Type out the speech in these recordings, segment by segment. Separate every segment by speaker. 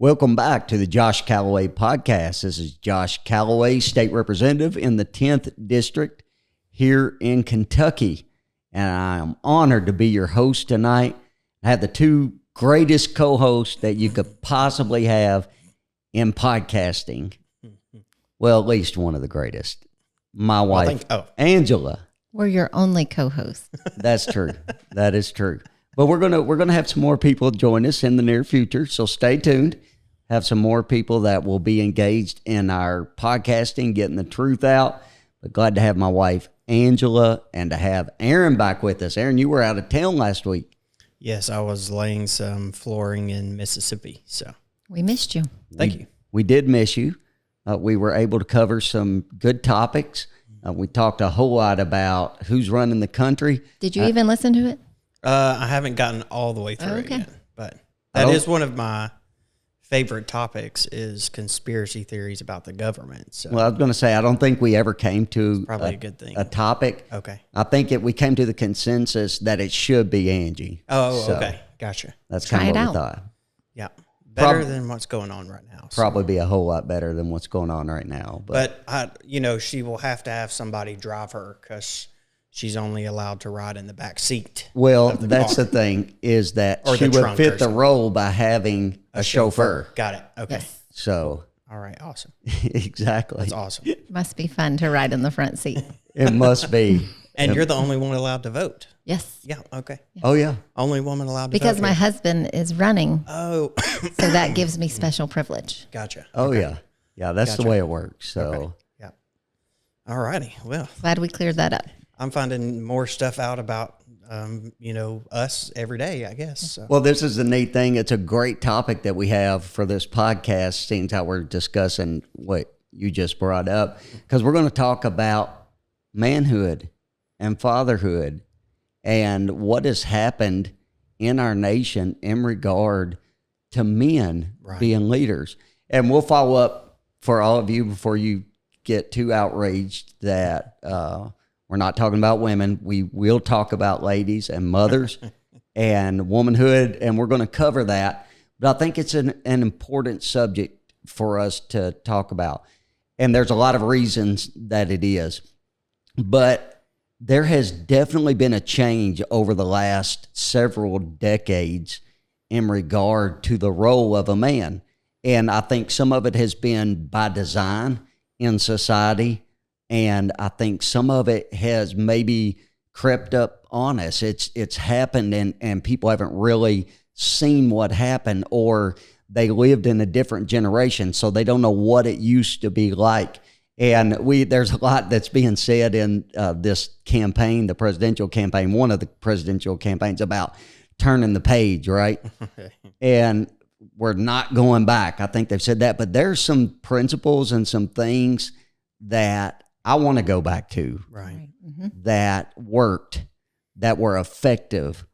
Speaker 1: Welcome back to the Josh Calloway podcast. This is Josh Calloway, state representative in the 10th district here in Kentucky. And I am honored to be your host tonight. I have the two greatest co-hosts that you could possibly have in podcasting. Well, at least one of the greatest. My wife, Angela.
Speaker 2: We're your only co-host.
Speaker 1: That's true. That is true. But we're gonna have some more people join us in the near future, so stay tuned. Have some more people that will be engaged in our podcasting, getting the truth out. But glad to have my wife, Angela, and to have Aaron back with us. Aaron, you were out of town last week.
Speaker 3: Yes, I was laying some flooring in Mississippi, so.
Speaker 2: We missed you.
Speaker 3: Thank you.
Speaker 1: We did miss you. We were able to cover some good topics. We talked a whole lot about who's running the country.
Speaker 2: Did you even listen to it?
Speaker 3: I haven't gotten all the way through it yet, but that is one of my favorite topics is conspiracy theories about the government. So.
Speaker 1: Well, I was going to say, I don't think we ever came to
Speaker 3: probably a good thing.
Speaker 1: A topic.
Speaker 3: Okay.
Speaker 1: I think we came to the consensus that it should be Angie.
Speaker 3: Oh, so okay. Gotcha.
Speaker 1: That's kind of what we thought.
Speaker 3: Yeah. Better than what's going on right now. So.
Speaker 1: Probably be a whole lot better than what's going on right now.
Speaker 3: But she will have to have somebody drive her because she's only allowed to ride in the back seat.
Speaker 1: Well, that's the thing is that she would fit the role by having a chauffeur.
Speaker 3: Got it. Okay.
Speaker 2: Yes.
Speaker 1: So.
Speaker 3: All right. Awesome.
Speaker 1: Exactly.
Speaker 3: That's awesome.
Speaker 2: Must be fun to ride in the front seat.
Speaker 1: It must be.
Speaker 3: And you're the only one allowed to vote.
Speaker 2: Yes.
Speaker 3: Yeah. Okay.
Speaker 1: Oh, yeah.
Speaker 3: Only woman allowed to vote.
Speaker 2: Because my husband is running.
Speaker 3: Oh.
Speaker 2: So that gives me special privilege.
Speaker 3: Gotcha.
Speaker 1: Oh, yeah. Yeah, that's the way it works. So.
Speaker 3: Okay. Yeah. All righty. Well.
Speaker 2: Glad we cleared that up.
Speaker 3: I'm finding more stuff out about, us every day, I guess. So.
Speaker 1: Well, this is the neat thing. It's a great topic that we have for this podcast, seeing how we're discussing what you just brought up, because we're going to talk about manhood and fatherhood and what has happened in our nation in regard to men being leaders. And we'll follow up for all of you before you get too outraged that we're not talking about women. We will talk about ladies and mothers and womanhood, and we're going to cover that. But I think it's an important subject for us to talk about. And there's a lot of reasons that it is. But there has definitely been a change over the last several decades in regard to the role of a man. And I think some of it has been by design in society. And I think some of it has maybe crept up on us. It's happened and people haven't really seen what happened, or they lived in a different generation, so they don't know what it used to be like. And there's a lot that's being said in this campaign, the presidential campaign, one of the presidential campaigns, about turning the page, right? And we're not going back. I think they've said that. But there's some principles and some things that I want to go back to,
Speaker 3: right?
Speaker 1: That worked, that were effective,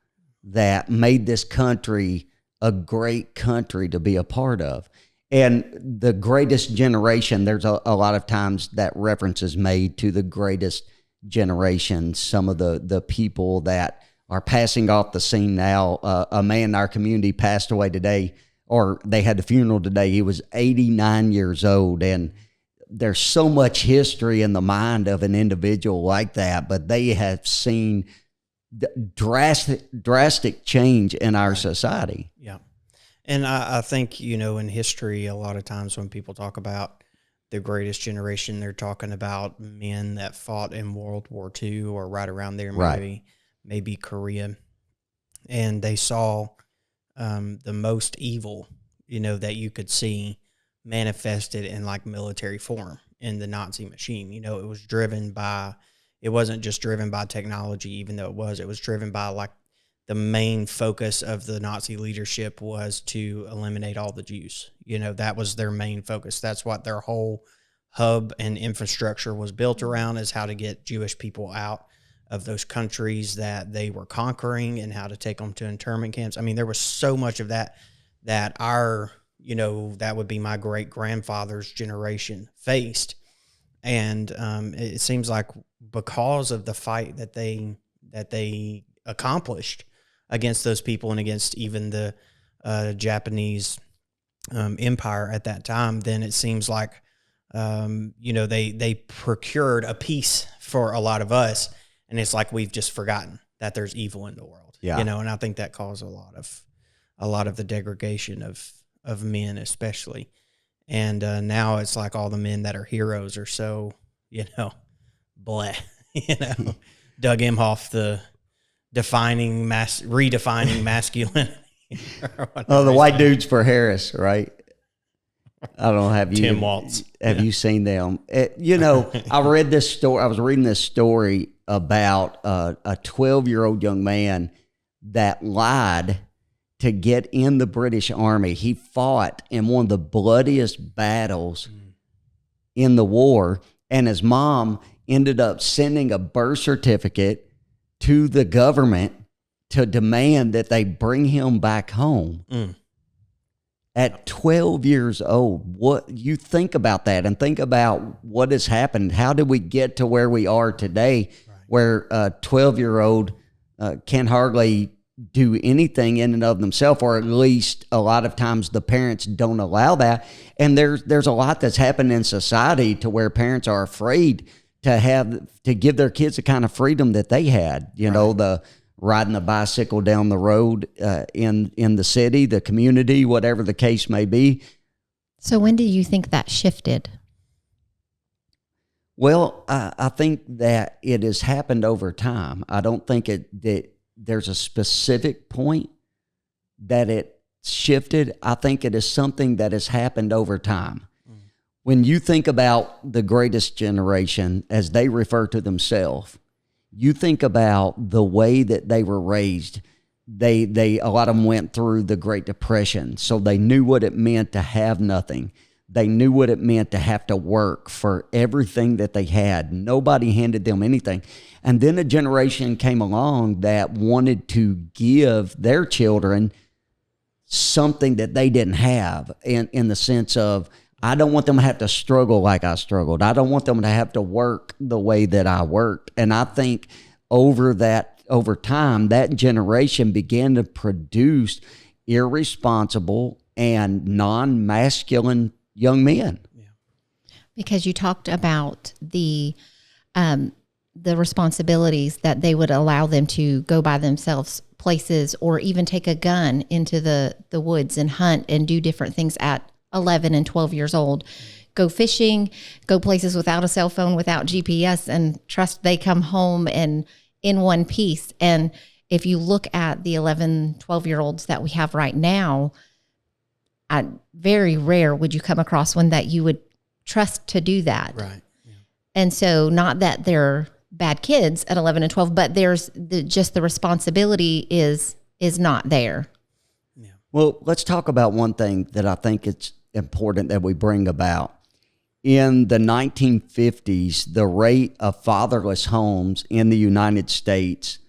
Speaker 1: that made this country a great country to be a part of. And the greatest generation, there's a lot of times that reference is made to the greatest generation, some of the people that are passing off the scene now. A man in our community passed away today, or they had the funeral today. He was 89 years old, and there's so much history in the mind of an individual like that, but they have seen drastic change in our society.
Speaker 3: Yeah. And I think, in history, a lot of times when people talk about the greatest generation, they're talking about men that fought in World War II or right around there, maybe Korea. And they saw the most evil, that you could see manifested in like military form in the Nazi machine. It wasn't just driven by technology, even though it was driven by like the main focus of the Nazi leadership was to eliminate all the Jews. That was their main focus. That's what their whole hub and infrastructure was built around, is how to get Jewish people out of those countries that they were conquering and how to take them to internment camps. I mean, there was so much of that our, that would be my great grandfather's generation faced. And it seems like because of the fight that they accomplished against those people and against even the Japanese empire at that time, then it seems like, they procured a peace for a lot of us, and it's like we've just forgotten that there's evil in the world.
Speaker 1: Yeah.
Speaker 3: And I think that caused a lot of the degradation of men, especially. And now it's like all the men that are heroes are so, bleh, Doug Emhoff, the redefining masculinity.
Speaker 1: Oh, the white dudes for Harris, right? I don't know. Have you,
Speaker 3: Tim Waltz.
Speaker 1: Have you seen them? I read this story. I was reading this story about a 12-year-old young man that lied to get in the British Army. He fought in one of the bloodiest battles in the war, and his mom ended up sending a birth certificate to the government to demand that they bring him back home. At 12 years old. What you think about that, and think about what has happened. How did we get to where we are today, where a 12-year-old can hardly do anything in and of themselves, or at least a lot of times the parents don't allow that. And there's a lot that's happened in society to where parents are afraid to give their kids the kind of freedom that they had. The riding a bicycle down the road in the city, the community, whatever the case may be.
Speaker 2: So when do you think that shifted?
Speaker 1: Well, I think that it has happened over time. I don't think that there's a specific point that it shifted. I think it is something that has happened over time. When you think about the greatest generation, as they refer to themselves, you think about the way that they were raised. A lot of them went through the Great Depression, so they knew what it meant to have nothing. They knew what it meant to have to work for everything that they had. Nobody handed them anything. And then a generation came along that wanted to give their children something that they didn't have, in the sense of, I don't want them to have to struggle like I struggled. I don't want them to have to work the way that I worked. And I think over time, that generation began to produce irresponsible and non-masculine young men.
Speaker 2: Because you talked about the responsibilities that they would allow them to go by themselves places, or even take a gun into the woods and hunt and do different things at 11 and 12 years old, go fishing, go places without a cell phone, without GPS, and trust they come home and in one piece. And if you look at the 11, 12-year-olds that we have right now, very rare would you come across one that you would trust to do that.
Speaker 3: Right. Yeah.
Speaker 2: And so not that they're bad kids at 11 and 12, but there's just the responsibility is not there.
Speaker 3: Yeah.
Speaker 1: Well, let's talk about one thing that I think it's important that we bring about. In the 1950s, the rate of fatherless homes in the United States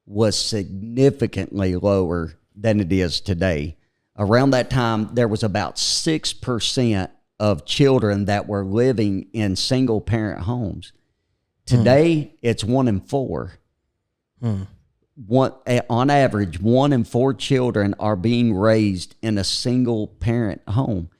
Speaker 1: was significantly lower than it is today. Around that time, there was about 6% of children that were living in single-parent homes. Today, it's 1 in 4. On average, 1 in 4 children are being raised in a single-parent home.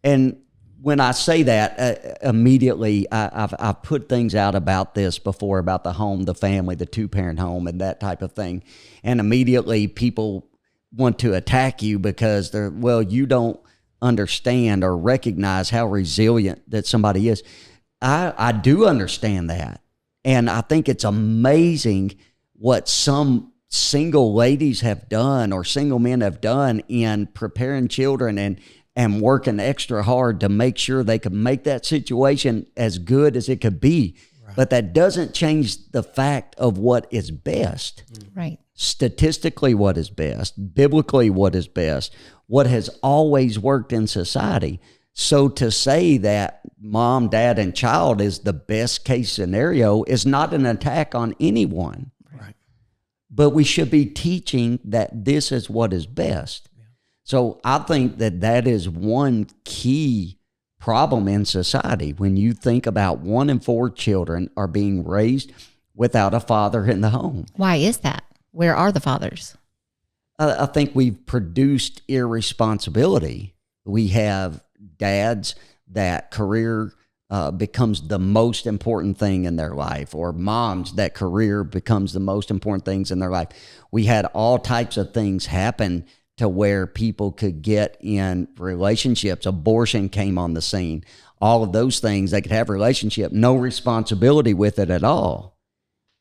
Speaker 1: And when I say that, immediately I've put things out about this before, about the home, the family, the 2-parent home, and that type of thing. And immediately people want to attack you because you don't understand or recognize how resilient that somebody is. I do understand that. And I think it's amazing what some single ladies have done, or single men have done, in preparing children and working extra hard to make sure they could make that situation as good as it could be. Right. But that doesn't change the fact of what is best.
Speaker 2: Right.
Speaker 1: Statistically, what is best, biblically, what is best, what has always worked in society. So to say that mom, dad, and child is the best case scenario is not an attack on anyone.
Speaker 3: Right.
Speaker 1: But we should be teaching that this is what is best. Yeah. So I think that is one key problem in society. When you think about 1 in 4 children are being raised without a father in the home.
Speaker 2: Why is that? Where are the fathers?
Speaker 1: I think we've produced irresponsibility. We have dads that career becomes the most important thing in their life, or moms that career becomes the most important things in their life. We had all types of things happen to where people could get in relationships. Abortion came on the scene. All of those things, they could have relationship, no responsibility with it at all.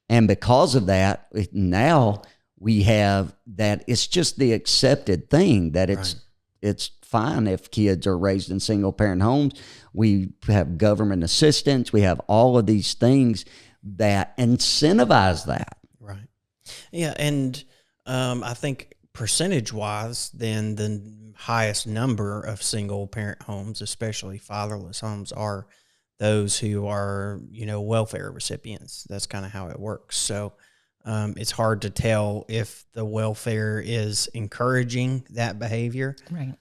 Speaker 1: And because of that, now we have that it's just the accepted thing that it's fine if kids are raised in single parent homes. We have government assistance. We have all of these things that incentivize that.
Speaker 3: Right. Yeah. And I think percentage wise, then the highest number of single parent homes, especially fatherless homes, are those who are, welfare recipients. That's kind of how it works. So it's hard to tell if the welfare is encouraging that behavior.
Speaker 2: Right.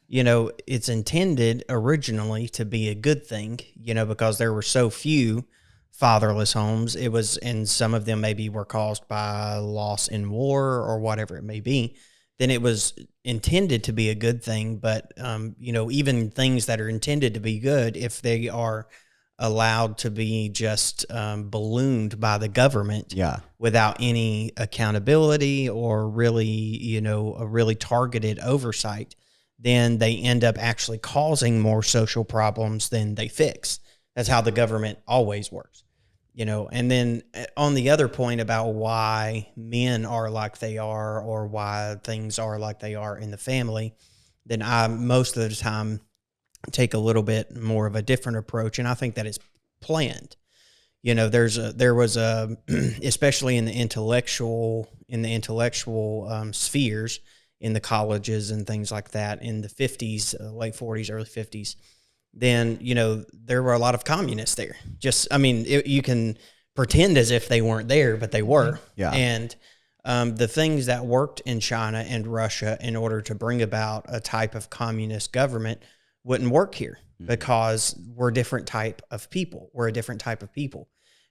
Speaker 3: It's intended originally to be a good thing, because there were so few fatherless homes. It was, and some of them maybe were caused by loss in war or whatever it may be. Then it was intended to be a good thing. But, even things that are intended to be good, if they are allowed to be just ballooned by the government without any accountability or really, a really targeted oversight, then they end up actually causing more social problems than they fix. That's how the government always works, And then on the other point about why men are like they are or why things are like they are in the family, then I most of the time take a little bit more of a different approach, and I think that it's planned. There was a especially in the intellectual spheres, in the colleges and things like that, in the 50s, late 40s, early 50s. Then there were a lot of communists there. You can pretend as if they weren't there, but they were.
Speaker 1: Yeah.
Speaker 3: And the things that worked in China and Russia in order to bring about a type of communist government wouldn't work here, because we're a different type of people.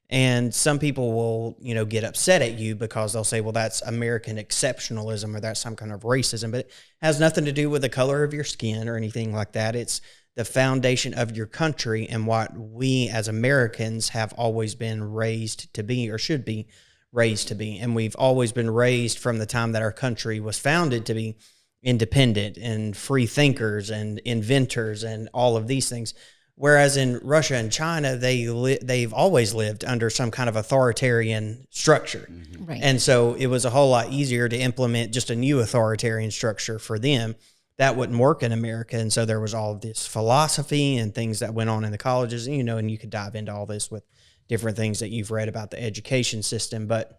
Speaker 3: And some people will, get upset at you because they'll say, well, that's American exceptionalism or that's some kind of racism, but it has nothing to do with the color of your skin or anything like that. It's the foundation of your country and what we as Americans have always been raised to be, or should be raised to be. And we've always been raised from the time that our country was founded to be independent and free thinkers and inventors and all of these things. Whereas in Russia and China, they've always lived under some kind of authoritarian structure.
Speaker 2: Mm-hmm. Right.
Speaker 3: And so it was a whole lot easier to implement just a new authoritarian structure for them. That wouldn't work in America. And so there was all of this philosophy and things that went on in the colleges, and you could dive into all this with different things that you've read about the education system. But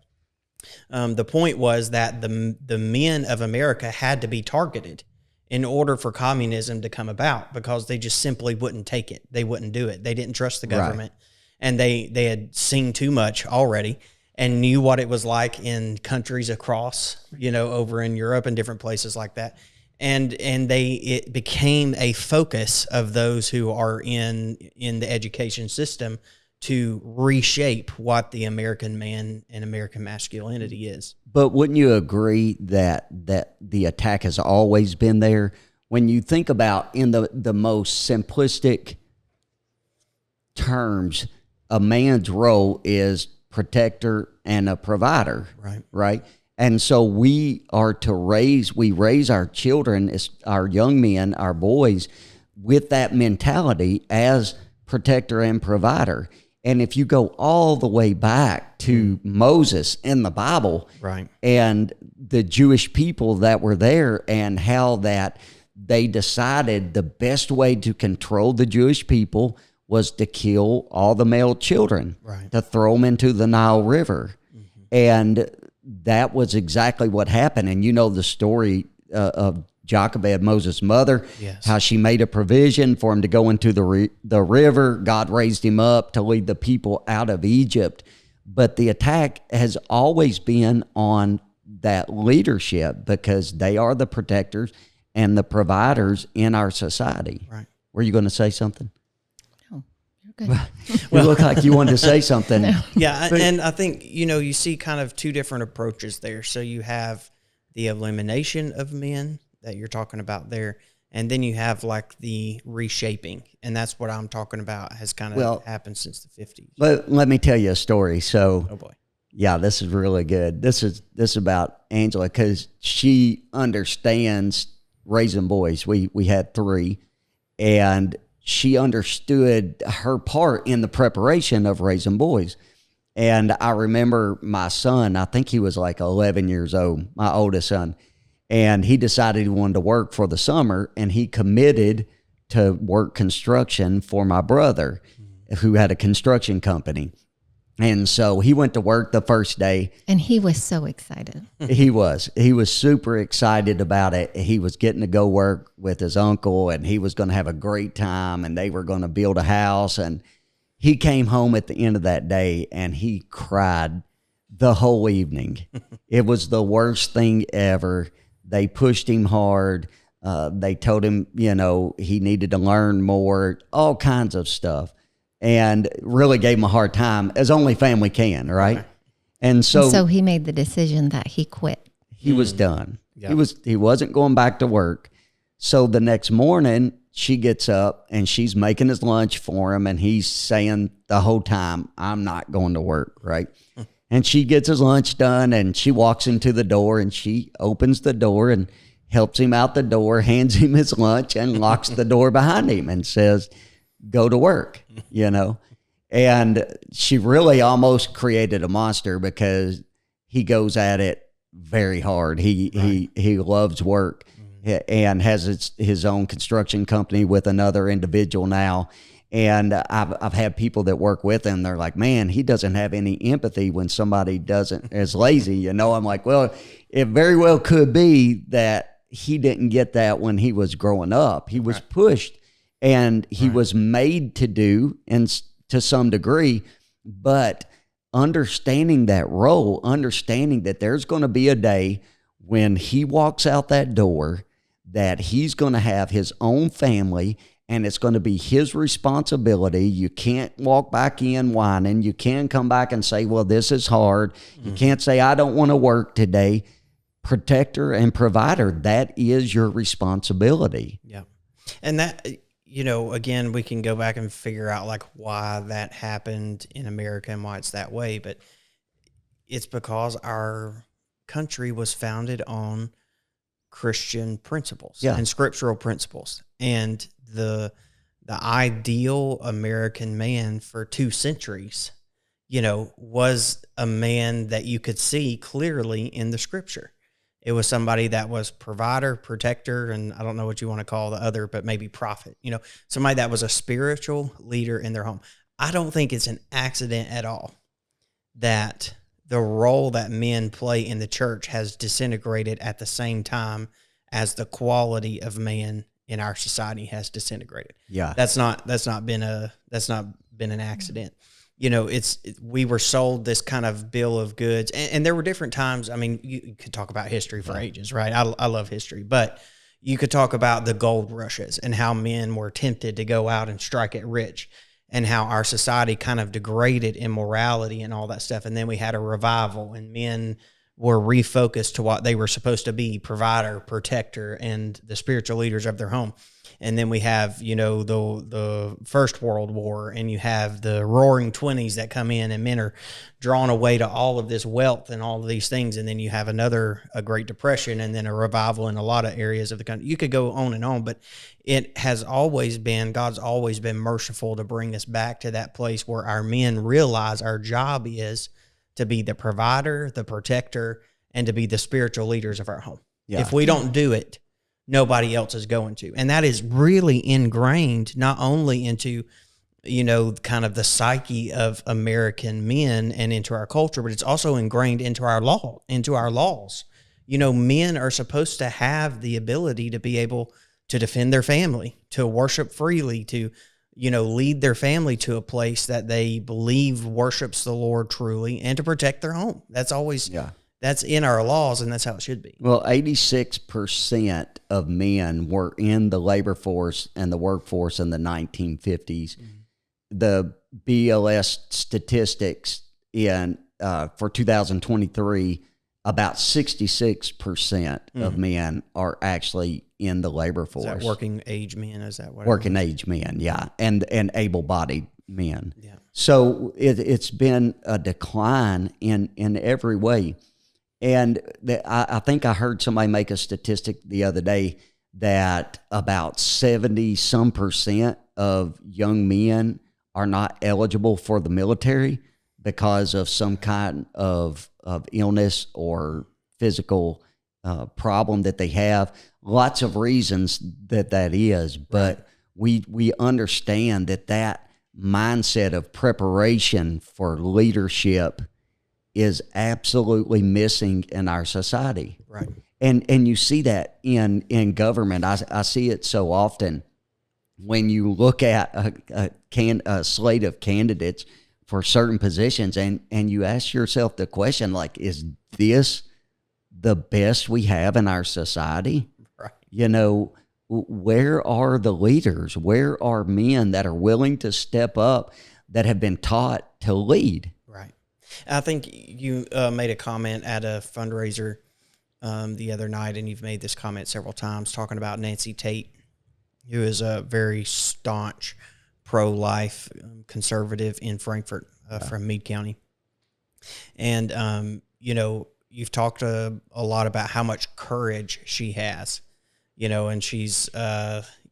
Speaker 3: the point was that the men of America had to be targeted in order for communism to come about, because they just simply wouldn't take it. They wouldn't do it. They didn't trust the government. Right. And they had seen too much already and knew what it was like in countries across, over in Europe and different places like that. And it became a focus of those who are in the education system to reshape what the American man and American masculinity is.
Speaker 1: But wouldn't you agree that the attack has always been there? When you think about in the most simplistic terms, a man's role is protector and a provider, right? And so we raise our children, our young men, our boys, with that mentality as protector and provider. And if you go all the way back to Moses in the Bible,
Speaker 3: right,
Speaker 1: and the Jewish people that were there, and how that they decided the best way to control the Jewish people was to kill all the male children,
Speaker 3: right,
Speaker 1: to throw them into the Nile River. Mm-hmm. And that was exactly what happened. And you know the story of Jochebed, Moses' mother,
Speaker 3: yes,
Speaker 1: how she made a provision for him to go into the river. God raised him up to lead the people out of Egypt. But the attack has always been on that leadership, because they are the protectors and the providers in our society.
Speaker 3: Right.
Speaker 1: Were you going to say something?
Speaker 2: No, you're good.
Speaker 1: You look like you wanted to say something.
Speaker 2: No.
Speaker 3: Yeah, and I think, you see kind of two different approaches there. So you have the elimination of men that you're talking about there, And then you have like the reshaping, and that's what I'm talking about has kind of happened since the 50s.
Speaker 1: Let me tell you a story. So,
Speaker 3: oh boy,
Speaker 1: yeah, this is really good. This is about Angela because she understands raising boys. We had 3, and she understood her part in the preparation of raising boys. And I remember my son, I think he was like 11 years old, my oldest son, and he decided he wanted to work for the summer, and he committed to work construction for my brother who had a construction company. And so he went to work the first day.
Speaker 2: And he was so excited.
Speaker 1: He was super excited about it. He was getting to go work with his uncle, and he was going to have a great time, and they were going to build a house. And he came home at the end of that day, and he cried the whole evening. It was the worst thing ever. They pushed him hard. They told him, he needed to learn more, all kinds of stuff, and really gave him a hard time, as only family can, right? And so
Speaker 2: he made the decision that he quit.
Speaker 1: He was done.
Speaker 3: Yeah.
Speaker 1: He wasn't going back to work. So the next morning, she gets up and she's making his lunch for him, and he's saying the whole time, "I'm not going to work," right? And she gets his lunch done, and she walks him to the door, and she opens the door and helps him out the door, hands him his lunch, and locks the door behind him and says, "Go to work," And she really almost created a monster because he goes at it very hard. He loves work and has his own construction company with another individual now. And I've had people that work with him. They're like, "Man, he doesn't have any empathy when somebody is lazy." I'm like, well, it very well could be that he didn't get that when he was growing up. He was pushed, and he was made to do, and to some degree, but understanding that role, understanding that there's going to be a day when he walks out that door that he's going to have his own family, and it's going to be his responsibility. You can't walk back in whining. You can't come back and say, "Well, this is hard." You can't say, "I don't want to work today." Protector and provider, that is your responsibility.
Speaker 3: Yeah. And that, again, we can go back and figure out like why that happened in America and why it's that way. But it's because our country was founded on Christian principles and scriptural principles. And the ideal American man for 2 centuries, was a man that you could see clearly in the scripture. It was somebody that was provider, protector, and I don't know what you want to call the other, but maybe prophet, somebody that was a spiritual leader in their home. I don't think it's an accident at all that the role that men play in the church has disintegrated at the same time as the quality of man in our society has disintegrated.
Speaker 1: Yeah.
Speaker 3: That's not been an accident. We were sold this kind of bill of goods, and there were different times. I mean, you could talk about history for ages, right? I love history, but you could talk about the gold rushes and how men were tempted to go out and strike it rich, and how our society kind of degraded in morality and all that stuff. And then we had a revival, and men were refocused to what they were supposed to be: provider, protector, and the spiritual leaders of their home. And then we have, the First World War, and you have the Roaring '20s that come in, and men are drawn away to all of this wealth and all of these things. And then you have a Great Depression, and then a revival in a lot of areas of the country. You could go on and on, but it has always been, God's always been merciful to bring us back to that place where our men realize our job is to be the provider, the protector, and to be the spiritual leaders of our home. Yeah. If we don't do it, nobody else is going to. And that is really ingrained not only into, kind of the psyche of American men and into our culture, but it's also ingrained into our laws. Men are supposed to have the ability to be able to defend their family, to worship freely, to, lead their family to a place that they believe worships the Lord truly, and to protect their home. That's always... That's in our laws, and that's how it should be.
Speaker 1: Well, 86% of men were in the labor force and the workforce in the 1950s. Mm-hmm. The BLS statistics for 2023 about 66% of men are actually in the labor force.
Speaker 3: Is that working age men? Is that what?
Speaker 1: Working age men, yeah, and able-bodied men.
Speaker 3: Yeah.
Speaker 1: So it's been a decline in every way. And I think I heard somebody make a statistic the other day that about 70% of young men are not eligible for the military because of some kind of illness or physical problem that they have. Lots of reasons that is, but we understand that mindset of preparation for leadership is absolutely missing in our society.
Speaker 3: Right.
Speaker 1: And you see that in government. I see it so often when you look at a slate of candidates for certain positions and you ask yourself the question, like, is this the best we have in our society?
Speaker 3: Right.
Speaker 1: You know, where are the leaders? Where are men that are willing to step up, that have been taught to lead?
Speaker 3: Right. I think you made a comment at a fundraiser the other night, and you've made this comment several times, talking about Nancy Tate, who is a very staunch pro-life conservative in Frankfort from Meade County. And, you know, you've talked a lot about how much courage she has, you know, and she's,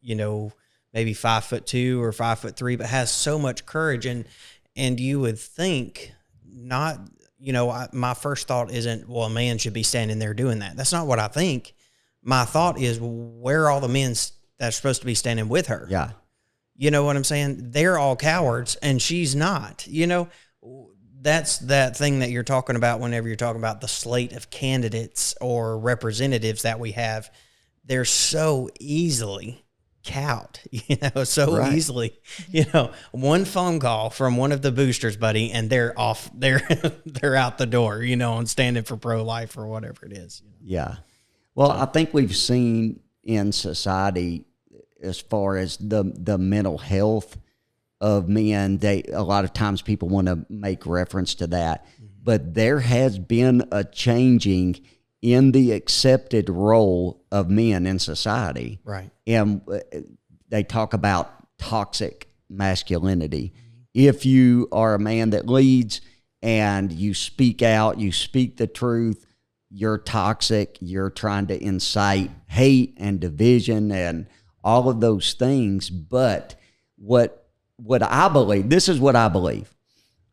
Speaker 3: you know, maybe 5'2" or 5'3", but has so much courage. And you would think not, you know, my first thought isn't, well, a man should be standing there doing that. That's not what I think. My thought is, where are all the men that are supposed to be standing with her?
Speaker 1: Yeah.
Speaker 3: You know what I'm saying? They're all cowards, and she's not. You know, that's that thing that you're talking about whenever you're talking about the slate of candidates or representatives that we have. They're so easily cowed, you know, so easily, you know, one phone call from one of the boosters, buddy, and they're off, they're out the door, you know, and standing for pro-life or whatever it is. You know?
Speaker 1: Yeah. Well, I think we've seen in society, as far as the mental health of men, a lot of times people want to make reference to that, but there has been a changing in the accepted role of men in society.
Speaker 3: Right.
Speaker 1: And they talk about toxic masculinity. If you are a man that leads and you speak out, you speak the truth, you're toxic, you're trying to incite hate and division and all of those things. But what I believe, this is what I believe.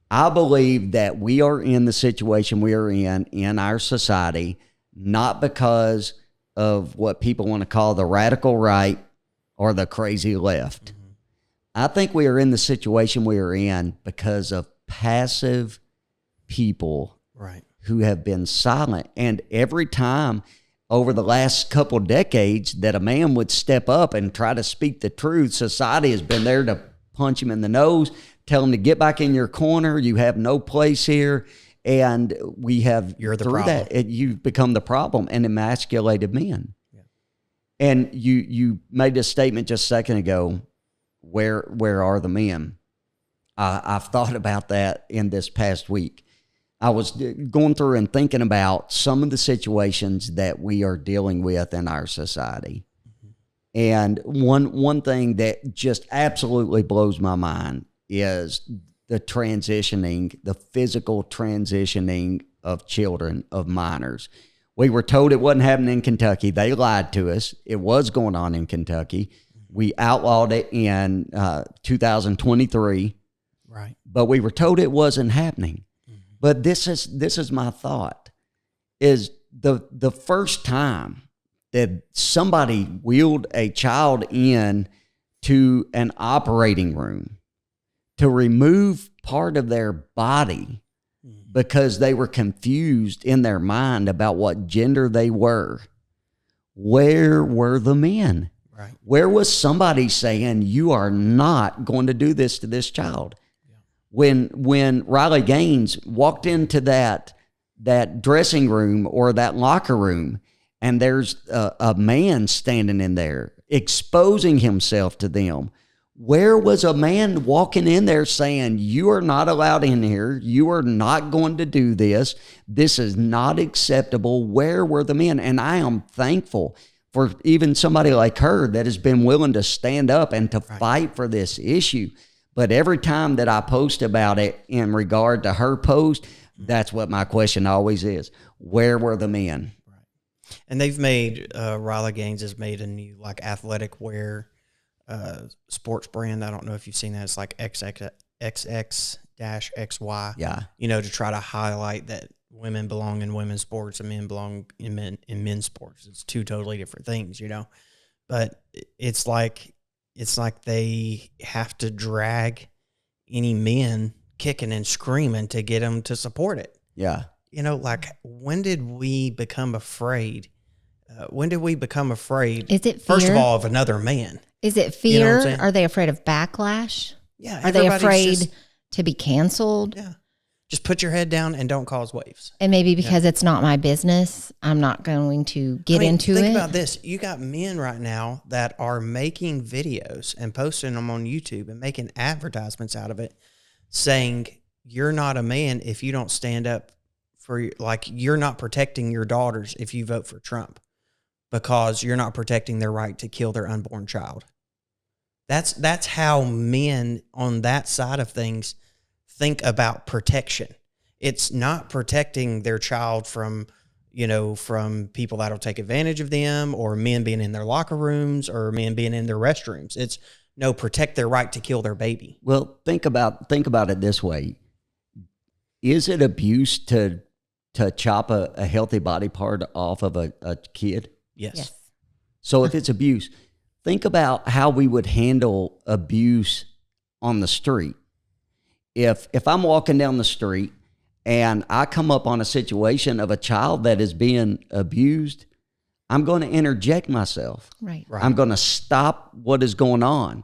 Speaker 1: I believe that we are in the situation we are in our society, not because of what people want to call the radical right or the crazy left. I think we are in the situation we are in because of passive people who have been silent. And every time over the last couple decades that a man would step up and try to speak the truth, society has been there to punch him in the nose, tell him to get back in your corner, you have no place here. And we have,
Speaker 3: you're the
Speaker 1: through
Speaker 3: problem.
Speaker 1: you've become the problem and emasculated men.
Speaker 3: Yeah.
Speaker 1: And you made a statement just a second ago, where are the men? I've thought about that in this past week. I was going through and thinking about some of the situations that we are dealing with in our society. And one thing that just absolutely blows my mind is the physical transitioning of children, of minors. We were told it wasn't happening in Kentucky. They lied to us. It was going on in Kentucky. We outlawed it in 2023.
Speaker 3: Right.
Speaker 1: But we were told it wasn't happening. But this is my thought, is the first time that somebody wheeled a child in to an operating room to remove part of their body because they were confused in their mind about what gender they were. Where were the men?
Speaker 3: Right.
Speaker 1: Where was somebody saying, you are not going to do this to this child? Yeah. When Riley Gaines walked into that dressing room or that locker room, and there's a man standing in there exposing himself to them, Where was a man walking in there saying, you are not allowed in here. You are not going to do this. This is not acceptable. Where were the men? And I am thankful for even somebody like her that has been willing to stand up and to fight for this issue. But every time that I post about it in regard to her post, that's what my question always is. Where were the men?
Speaker 3: Right. And they've made, Riley Gaines has made a new like athletic wear sports brand. I don't know if you've seen that. It's like XX-XY.
Speaker 1: Yeah.
Speaker 3: You know, to try to highlight that women belong in women's sports and men belong in men's sports. It's two totally different things, you know. But it's like they have to drag any men kicking and screaming to get them to support it.
Speaker 1: Yeah.
Speaker 3: You know, like when did we become afraid? When did we become afraid?
Speaker 2: Is it fear?
Speaker 3: First of all, of another man?
Speaker 2: Is it fear?
Speaker 3: You know what I'm saying?
Speaker 2: Are they afraid of backlash?
Speaker 3: Yeah.
Speaker 2: Are they
Speaker 3: everybody's
Speaker 2: afraid to be canceled?
Speaker 3: Yeah. Just put your head down and don't cause waves.
Speaker 2: And maybe because it's not my business, I'm not going to get into it.
Speaker 3: Think about this. You got men right now that are making videos and posting them on YouTube and making advertisements out of it saying, you're not a man if you don't stand up for, like, you're not protecting your daughters if you vote for Trump because you're not protecting their right to kill their unborn child. That's how men on that side of things think about protection. It's not protecting their child from, you know, from people that'll take advantage of them or men being in their locker rooms or men being in their restrooms. It's no, protect their right to kill their baby.
Speaker 1: Well, think about it this way. Is it abuse to chop a healthy body part off of a kid?
Speaker 3: Yes.
Speaker 1: So if it's abuse, think about how we would handle abuse on the street. If I'm walking down the street and I come up on a situation of a child that is being abused, I'm going to interject myself.
Speaker 2: Right.
Speaker 1: I'm going to stop what is going on.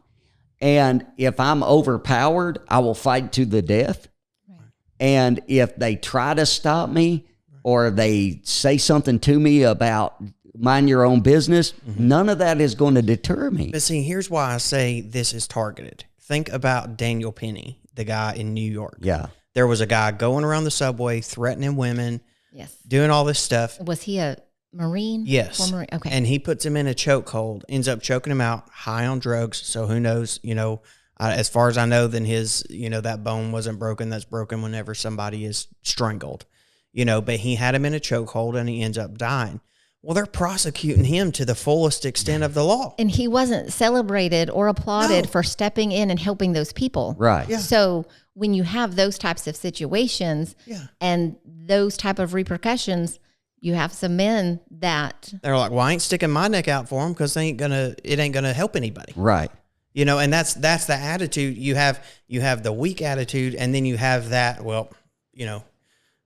Speaker 1: And if I'm overpowered, I will fight to the death. Right. And if they try to stop me or they say something to me about mind your own business, none of that is going to deter me.
Speaker 3: But see, here's why I say this is targeted. Think about Daniel Penny, the guy in New York.
Speaker 1: Yeah.
Speaker 3: There was a guy going around the subway, threatening women,
Speaker 2: yes,
Speaker 3: doing all this stuff.
Speaker 2: Was he a Marine?
Speaker 3: Yes.
Speaker 2: Former Marine? Okay.
Speaker 3: And he puts him in a chokehold, ends up choking him out, high on drugs. So who knows, you know, as far as I know, then his, you know, that bone wasn't broken. That's broken whenever somebody is strangled, you know, but he had him in a chokehold and he ends up dying. Well, they're prosecuting him to the fullest extent of the law.
Speaker 2: And he wasn't celebrated or applauded for stepping in and helping those people.
Speaker 1: Right.
Speaker 3: Yeah.
Speaker 2: So when you have those types of situations and those type of repercussions, you have some men that
Speaker 3: they're like, well, I ain't sticking my neck out for him because it ain't gonna help anybody.
Speaker 1: Right.
Speaker 3: You know, and that's the attitude you have. You have the weak attitude, and then you have that, well, you know,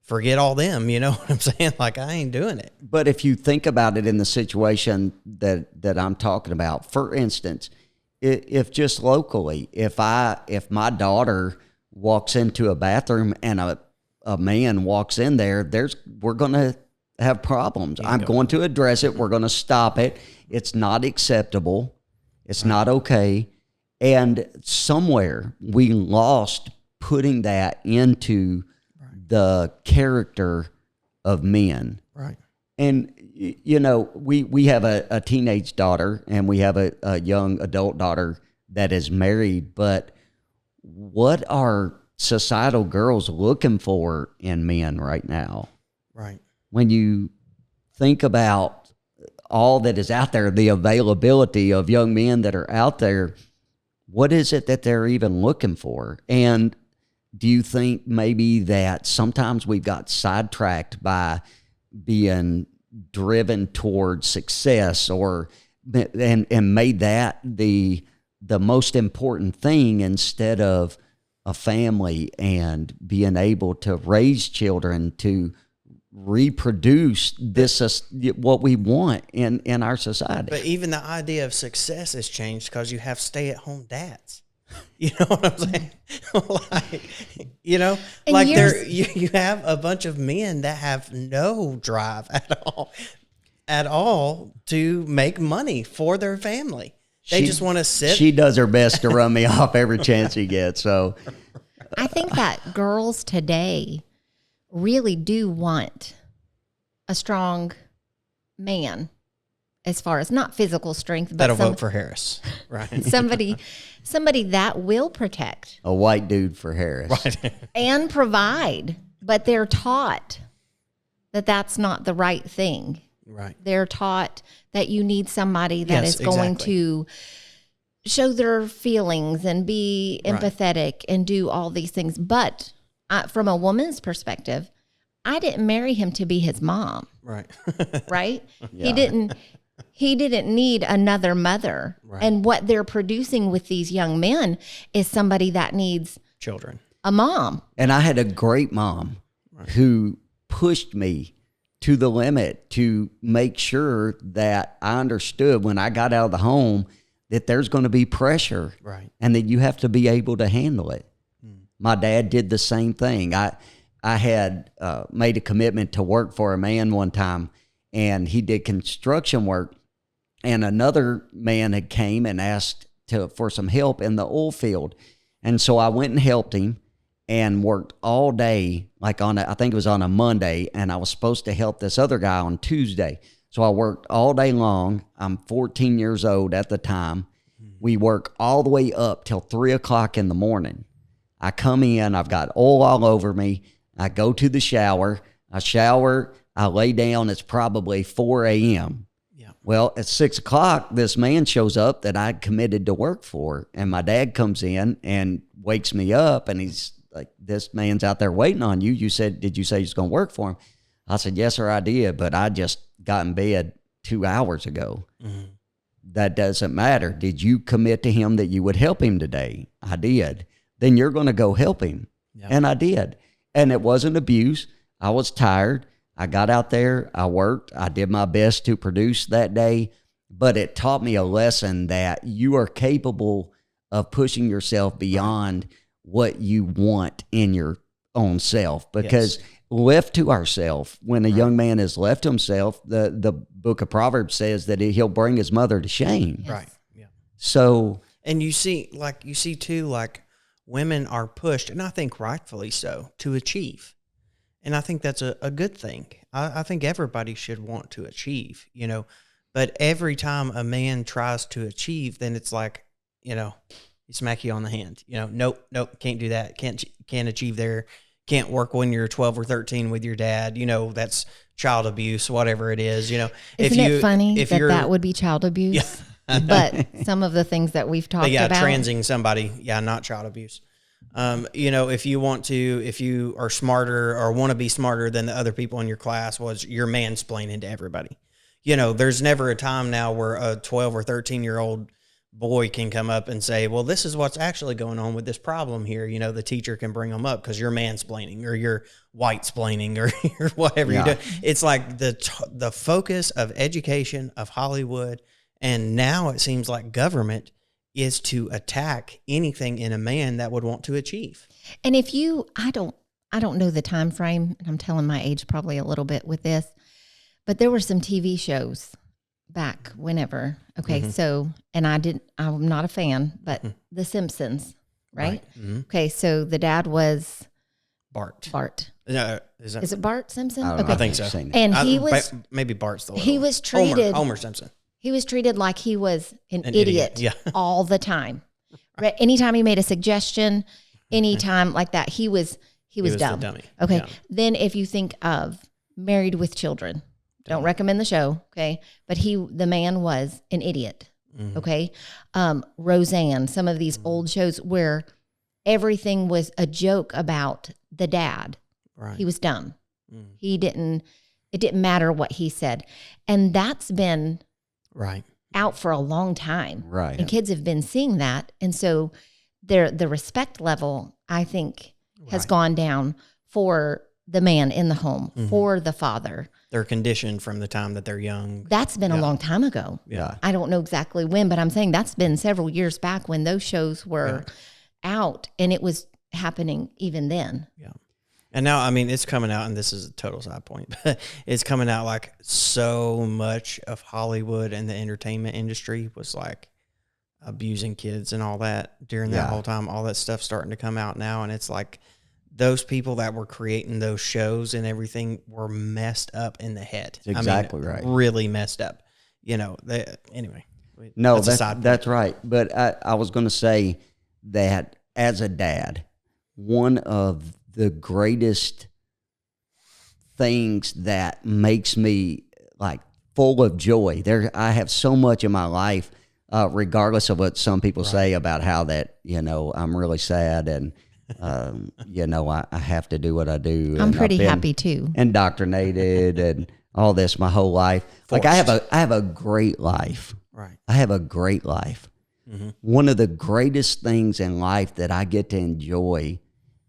Speaker 3: forget all them, you know what I'm saying? Like, I ain't doing it.
Speaker 1: But if you think about it in the situation that I'm talking about, for instance, if just locally, if my daughter walks into a bathroom and a man walks in there, we're going to have problems. I'm going to address it. We're going to stop it. It's not acceptable. It's not okay. And somewhere we lost putting that into the character of men.
Speaker 3: Right.
Speaker 1: And, you know, we have a teenage daughter and we have a young adult daughter that is married, but what are societal girls looking for in men right now?
Speaker 3: Right.
Speaker 1: When you think about all that is out there, the availability of young men that are out there, what is it that they're even looking for? And do you think maybe that sometimes we've got sidetracked by being driven towards success and made that the most important thing instead of a family and being able to raise children to reproduce this what we want in our society?
Speaker 3: But even the idea of success has changed because you have stay-at-home dads. You know what I'm saying? Like, you know,
Speaker 2: and
Speaker 3: like you have a bunch of men that have no drive at all to make money for their family. They just want to sit.
Speaker 1: She does her best to run me off every chance she gets. So
Speaker 2: I think that girls today really do want a strong man, as far as not physical strength, but
Speaker 3: that'll vote for Harris, right?
Speaker 2: somebody that will protect
Speaker 1: a white dude for Harris.
Speaker 3: Right.
Speaker 2: and provide, but they're taught that that's not the right thing.
Speaker 3: Right.
Speaker 2: They're taught that you need somebody that is going to show their feelings and be empathetic and do all these things. But from a woman's perspective, I didn't marry him to be his mom.
Speaker 3: Right.
Speaker 2: Right?
Speaker 1: Yeah.
Speaker 2: He didn't need another mother.
Speaker 3: Right.
Speaker 2: And what they're producing with these young men is somebody that needs
Speaker 3: Children.
Speaker 2: a mom.
Speaker 1: And I had a great mom who pushed me to the limit to make sure that I understood when I got out of the home that there's going to be pressure,
Speaker 3: Right.
Speaker 1: and that you have to be able to handle it. My dad did the same thing. I had made a commitment to work for a man one time, and he did construction work, and another man had came and asked for some help in the oil field. And so I went and helped him and worked all day, like I think it was on a Monday, and I was supposed to help this other guy on Tuesday. So I worked all day long. I'm 14 years old at the time. We work all the way up till 3 o'clock in the morning. I come in, I've got oil all over me. I go to the shower. I shower, I lay down. It's probably 4 a.m.
Speaker 3: Yeah.
Speaker 1: Well, at 6 o'clock, this man shows up that I committed to work for. And my dad comes in and wakes me up, and he's like, this man's out there waiting on you. Did you say you're going to work for him? I said, yes, sir, I did, but I just got in bed 2 hours ago.
Speaker 3: Mm-hmm.
Speaker 1: That doesn't matter. Did you commit to him that you would help him today? I did. Then you're going to go help him.
Speaker 3: Yeah.
Speaker 1: And I did. And it wasn't abuse. I was tired. I got out there. I worked. I did my best to produce that day. But it taught me a lesson that you are capable of pushing yourself beyond what you want in your own self. Because left to ourselves, when a young man is left to himself, the book of Proverbs says that he'll bring his mother to shame.
Speaker 2: Yes.
Speaker 3: Right. Yeah.
Speaker 1: So,
Speaker 3: And you see too, like women are pushed, and I think rightfully so, to achieve. And I think that's a good thing. I think everybody should want to achieve, but every time a man tries to achieve, then it's like, you smack you on the hand, nope, can't do that. Can't achieve there. Can't work when you're 12 or 13 with your dad. That's child abuse, whatever it is,
Speaker 2: Isn't it funny that would be child abuse?
Speaker 3: Yeah.
Speaker 2: But some of the things that we've talked about.
Speaker 3: Transing somebody, not child abuse. If you are smarter or want to be smarter than the other people in your class, you're mansplaining to everybody. There's never a time now where a 12 or 13-year-old boy can come up and say, well, this is what's actually going on with this problem here. The teacher can bring them up because you're mansplaining or you're white-splaining or whatever you do. It's like the focus of education, of Hollywood, and now it seems like government is to attack anything in a man that would want to achieve.
Speaker 2: And I don't know the time frame, and I'm telling my age probably a little bit with this, but there were some TV shows back whenever. Okay.
Speaker 3: Mm-hmm.
Speaker 2: So, and I'm not a fan, but The Simpsons, right?
Speaker 3: Mm-hmm.
Speaker 2: Okay. So the dad was
Speaker 3: Bart.
Speaker 2: No, is it Bart Simpson?
Speaker 1: I don't know.
Speaker 3: I think so.
Speaker 2: And he was,
Speaker 3: maybe Bart's the one.
Speaker 2: he was treated,
Speaker 3: Homer Simpson.
Speaker 2: He was treated like he was an idiot
Speaker 3: Yeah.
Speaker 2: all the time. Right? Anytime he made a suggestion, anytime like that, he was dumb.
Speaker 3: The dummy.
Speaker 2: Okay.
Speaker 3: Yeah.
Speaker 2: Then if you think of Married with Children, don't recommend the show. Okay. But the man was an idiot.
Speaker 3: Mm-hmm.
Speaker 2: Okay. Roseanne, some of these old shows where everything was a joke about the dad.
Speaker 3: Right.
Speaker 2: He was dumb.
Speaker 3: Mm.
Speaker 2: It didn't matter what he said. And that's been
Speaker 3: Right.
Speaker 2: out for a long time.
Speaker 1: right.
Speaker 2: And kids have been seeing that. And so the respect level, I think, has
Speaker 3: Right.
Speaker 2: gone down for the man in the home, for the father.
Speaker 3: They're conditioned from the time that they're young.
Speaker 2: That's been a long time ago.
Speaker 3: Yeah.
Speaker 2: I don't know exactly when, but I'm saying that's been several years back when those shows were out, and it was happening even then.
Speaker 3: Yeah. And now, I mean, it's coming out, and this is a total side point, but it's coming out like so much of Hollywood and the entertainment industry was like abusing kids and all that during that whole time. All that stuff starting to come out now, and it's like those people that were creating those shows and everything were messed up in the head.
Speaker 1: Exactly right.
Speaker 3: Really messed up. Anyway.
Speaker 1: No, that's right. But I was going to say that as a dad, one of the greatest things that makes me like full of joy. I have so much in my life, regardless of what some people say about how that, I'm really sad and, I have to do what I do.
Speaker 2: I'm pretty happy too.
Speaker 1: Indoctrinated and all this my whole life.
Speaker 3: Forced.
Speaker 1: Like I have a great life.
Speaker 3: Right.
Speaker 1: I have a great life. Mm-hmm. One of the greatest things in life that I get to enjoy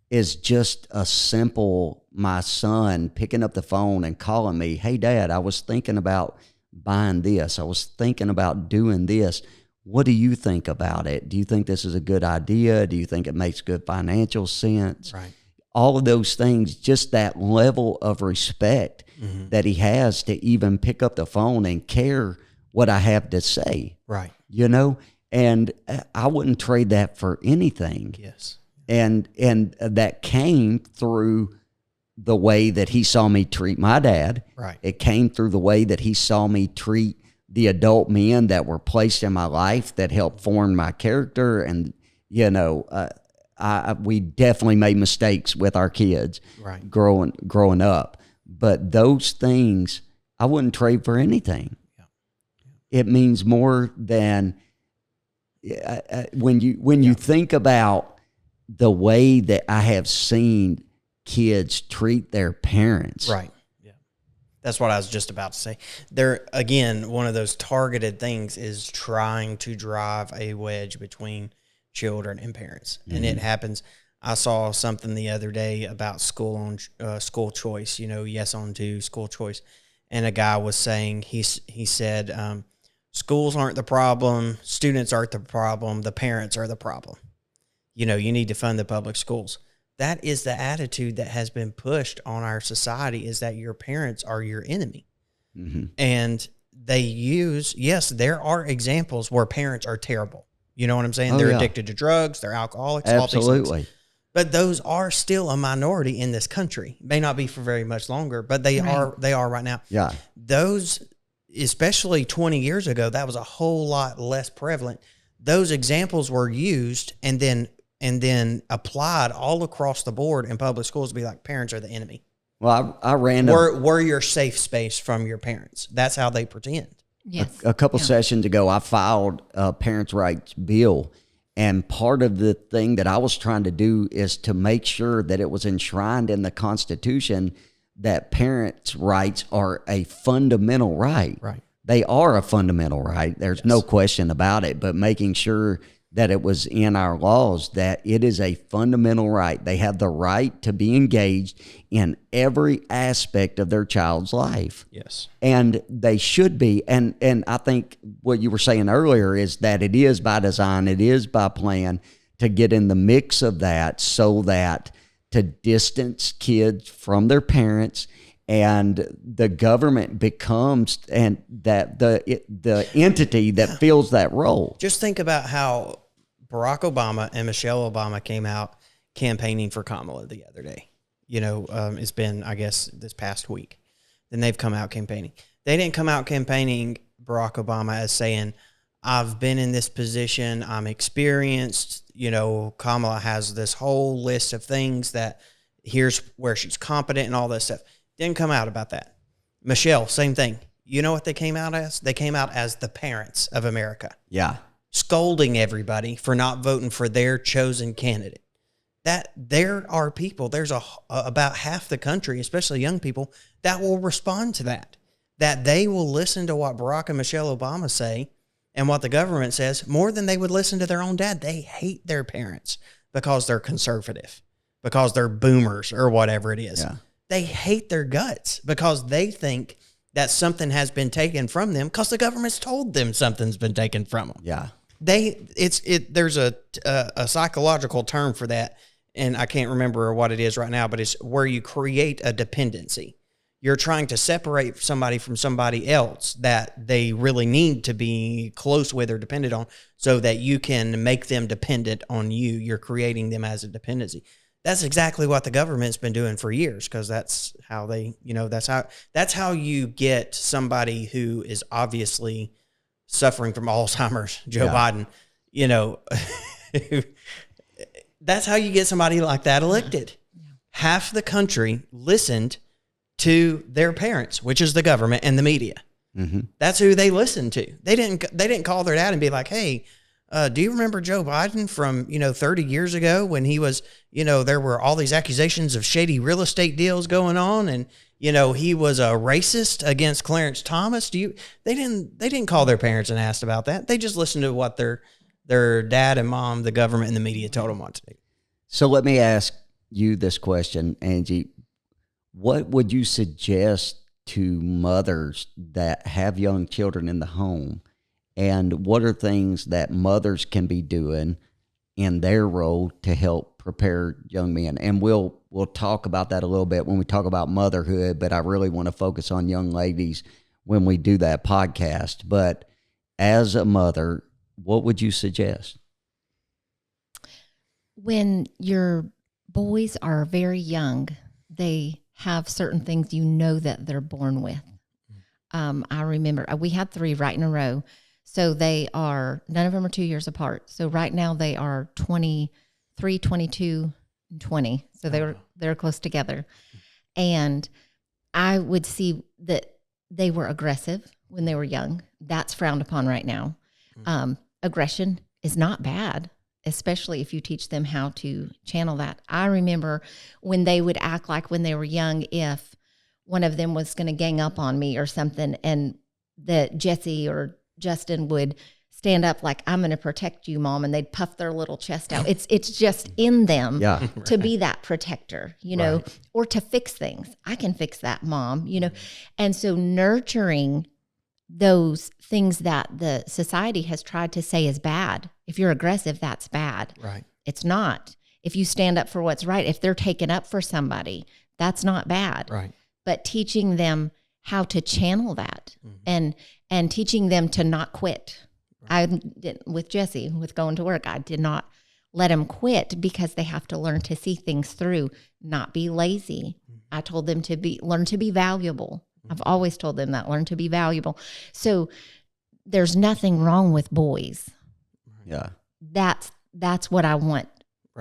Speaker 1: is just a simple, my son picking up the phone and calling me, "Hey Dad, I was thinking about buying this. I was thinking about doing this. What do you think about it? Do you think this is a good idea? Do you think it makes good financial sense?"
Speaker 3: Right.
Speaker 1: All of those things, just that level of respect that he has to even pick up the phone and care what I have to say.
Speaker 3: Right.
Speaker 1: And I wouldn't trade that for anything.
Speaker 3: Yes.
Speaker 1: And that came through the way that he saw me treat my dad.
Speaker 3: Right.
Speaker 1: It came through the way that he saw me treat the adult men that were placed in my life that helped form my character. And, we definitely made mistakes with our kids growing up. But those things I wouldn't trade for anything. Yeah. It means more than when you think about the way that I have seen kids treat their parents.
Speaker 3: Right. Yeah. That's what I was just about to say. There, again, one of those targeted things is trying to drive a wedge between children and parents. And it happens. I saw something the other day about school choice, yes on to school choice. And a guy was saying, he said, schools aren't the problem. Students aren't the problem. The parents are the problem. You need to fund the public schools. That is the attitude that has been pushed on our society, is that your parents are your enemy. Mm-hmm. And they there are examples where parents are terrible. You know what I'm saying? They're addicted to drugs. They're alcoholics.
Speaker 1: Absolutely.
Speaker 3: But those are still a minority in this country. May not be for very much longer, but they are right now.
Speaker 1: Yeah.
Speaker 3: Those, especially 20 years ago, that was a whole lot less prevalent. Those examples were used and then applied all across the board in public schools to be like, parents are the enemy.
Speaker 1: Well, I ran
Speaker 3: we're your safe space from your parents. That's how they pretend.
Speaker 2: Yes.
Speaker 1: A couple sessions ago, I filed a parents' rights bill. And part of the thing that I was trying to do is to make sure that it was enshrined in the Constitution that parents' rights are a fundamental right.
Speaker 3: Right.
Speaker 1: They are a fundamental right. There's no question about it. But making sure that it was in our laws that it is a fundamental right. They have the right to be engaged in every aspect of their child's life.
Speaker 3: Yes.
Speaker 1: And they should be. And I think what you were saying earlier is that it is by design, it is by plan to get in the mix of that so that to distance kids from their parents, and the government becomes and that the entity that fills that role.
Speaker 3: Just think about how Barack Obama and Michelle Obama came out campaigning for Kamala the other day. It's been, I guess, this past week. Then they've come out campaigning. They didn't come out campaigning Barack Obama as saying, I've been in this position, I'm experienced. Kamala has this whole list of things that here's where she's competent and all that stuff. Didn't come out about that. Michelle, same thing. You know what they came out as? They came out as the parents of America.
Speaker 1: Yeah.
Speaker 3: Scolding everybody for not voting for their chosen candidate. That there are people, there's about half the country, especially young people, that will respond to that. That they will listen to what Barack and Michelle Obama say and what the government says more than they would listen to their own dad. They hate their parents because they're conservative, because they're boomers or whatever it is.
Speaker 1: Yeah.
Speaker 3: They hate their guts because they think that something has been taken from them because the government's told them something's been taken from them.
Speaker 1: Yeah.
Speaker 3: There's a psychological term for that, and I can't remember what it is right now, but it's where you create a dependency. you're trying to separate somebody from somebody else that they really need to be close with or dependent on, so that you can make them dependent on you. You're creating them as a dependency. That's exactly what the government's been doing for years, because that's how they, that's how you get somebody who is obviously suffering from Alzheimer's, Joe Biden, that's how you get somebody like that elected. Yeah. Half the country listened to their parents, which is the government and the media. Mm-hmm. That's who they listened to. They didn't call their dad and be like, hey, do you remember Joe Biden from, 30 years ago when he was, there were all these accusations of shady real estate deals going on, and, he was a racist against Clarence Thomas. They didn't call their parents and asked about that. They just listened to what their dad and mom, the government and the media told them what to do.
Speaker 1: So let me ask you this question, Angie. What would you suggest to mothers that have young children in the home? And what are things that mothers can be doing in their role to help prepare young men? And we'll talk about that a little bit when we talk about motherhood, but I really want to focus on young ladies when we do that podcast. But as a mother, what would you suggest? When
Speaker 2: your boys are very young, they have certain things that they're born with. I remember we had 3 right in a row. So none of them are 2 years apart. So right now they are 23, 22, and 20. So they're close together. And I would see that they were aggressive when they were young. That's frowned upon right now. Aggression is not bad, especially if you teach them how to channel that. I remember when they would act like when they were young, if one of them was going to gang up on me or something, and that Jesse or Justin would stand up like, I'm going to protect you, Mom, and they'd puff their little chest out. It's just in them to be that protector, or to fix things. I can fix that, Mom, And so nurturing those things that the society has tried to say is bad. If you're aggressive, that's bad. Right. It's not. If you stand up for what's right, if they're taking up for somebody, that's not bad. Right. But teaching them how to channel that and teaching them to not quit. Right. I did with Jesse, with going to work, I did not let him quit, because they have to learn to see things through, not be lazy. I told them to learn to be valuable. I've always told them that, learn to be valuable. So there's nothing wrong with boys. Yeah. That's what I want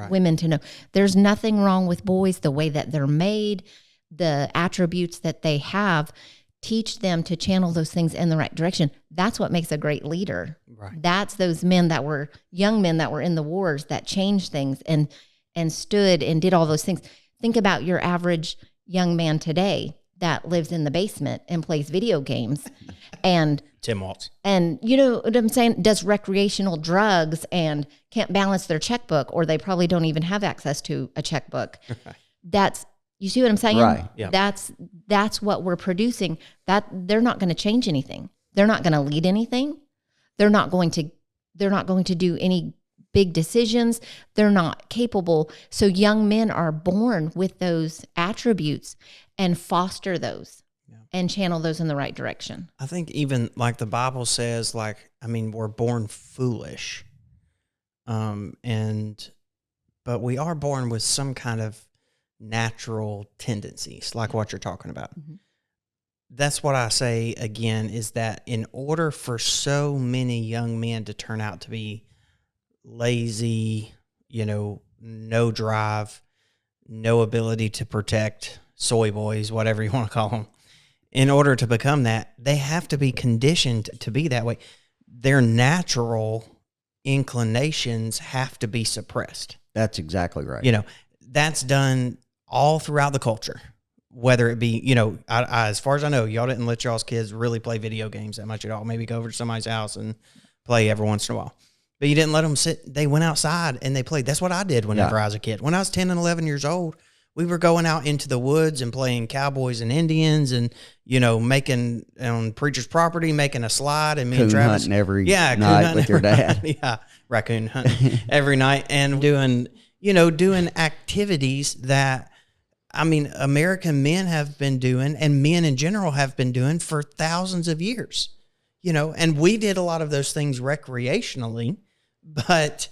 Speaker 2: women to know. There's nothing wrong with boys, the way that they're made, the attributes that they have. Teach them to channel those things in the right direction. That's what makes a great leader. Right. That's those young men that were in the wars that changed things and stood and did all those things. Think about your average young man today that lives in the basement and plays video games and
Speaker 3: Tim Waltz.
Speaker 2: And you know what I'm saying? Does recreational drugs and can't balance their checkbook, or they probably don't even have access to a checkbook. You see what I'm saying?
Speaker 1: Right.
Speaker 3: Yeah.
Speaker 2: That's what we're producing. That they're not going to change anything. They're not going to lead anything. They're not going to do any big decisions. They're not capable. So young men are born with those attributes and foster those and channel those in the right direction.
Speaker 3: I think even like the Bible says, we're born foolish. But we are born with some kind of natural tendencies, like what you're talking about. Mm-hmm. That's what I say again, is that in order for so many young men to turn out to be lazy, no drive, no ability to protect soy boys, whatever you want to call them, in order to become that, they have to be conditioned to be that way. Their natural inclinations have to be suppressed.
Speaker 1: That's exactly right.
Speaker 3: That's done all throughout the culture, whether it be, I, as far as I know, y'all didn't let y'all's kids really play video games that much at all. Maybe go over to somebody's house and play every once in a while. But you didn't let them sit. They went outside and they played. That's what I did whenever I was a kid. When I was 10 and 11 years old, we were going out into the woods and playing cowboys and Indians and, making on preacher's property, making a slide, and me and Travis
Speaker 1: hunting every night with your dad.
Speaker 3: Raccoon hunting every night, and doing activities that I mean, American men have been doing, and men in general have been doing for thousands of years, and we did a lot of those things recreationally, but,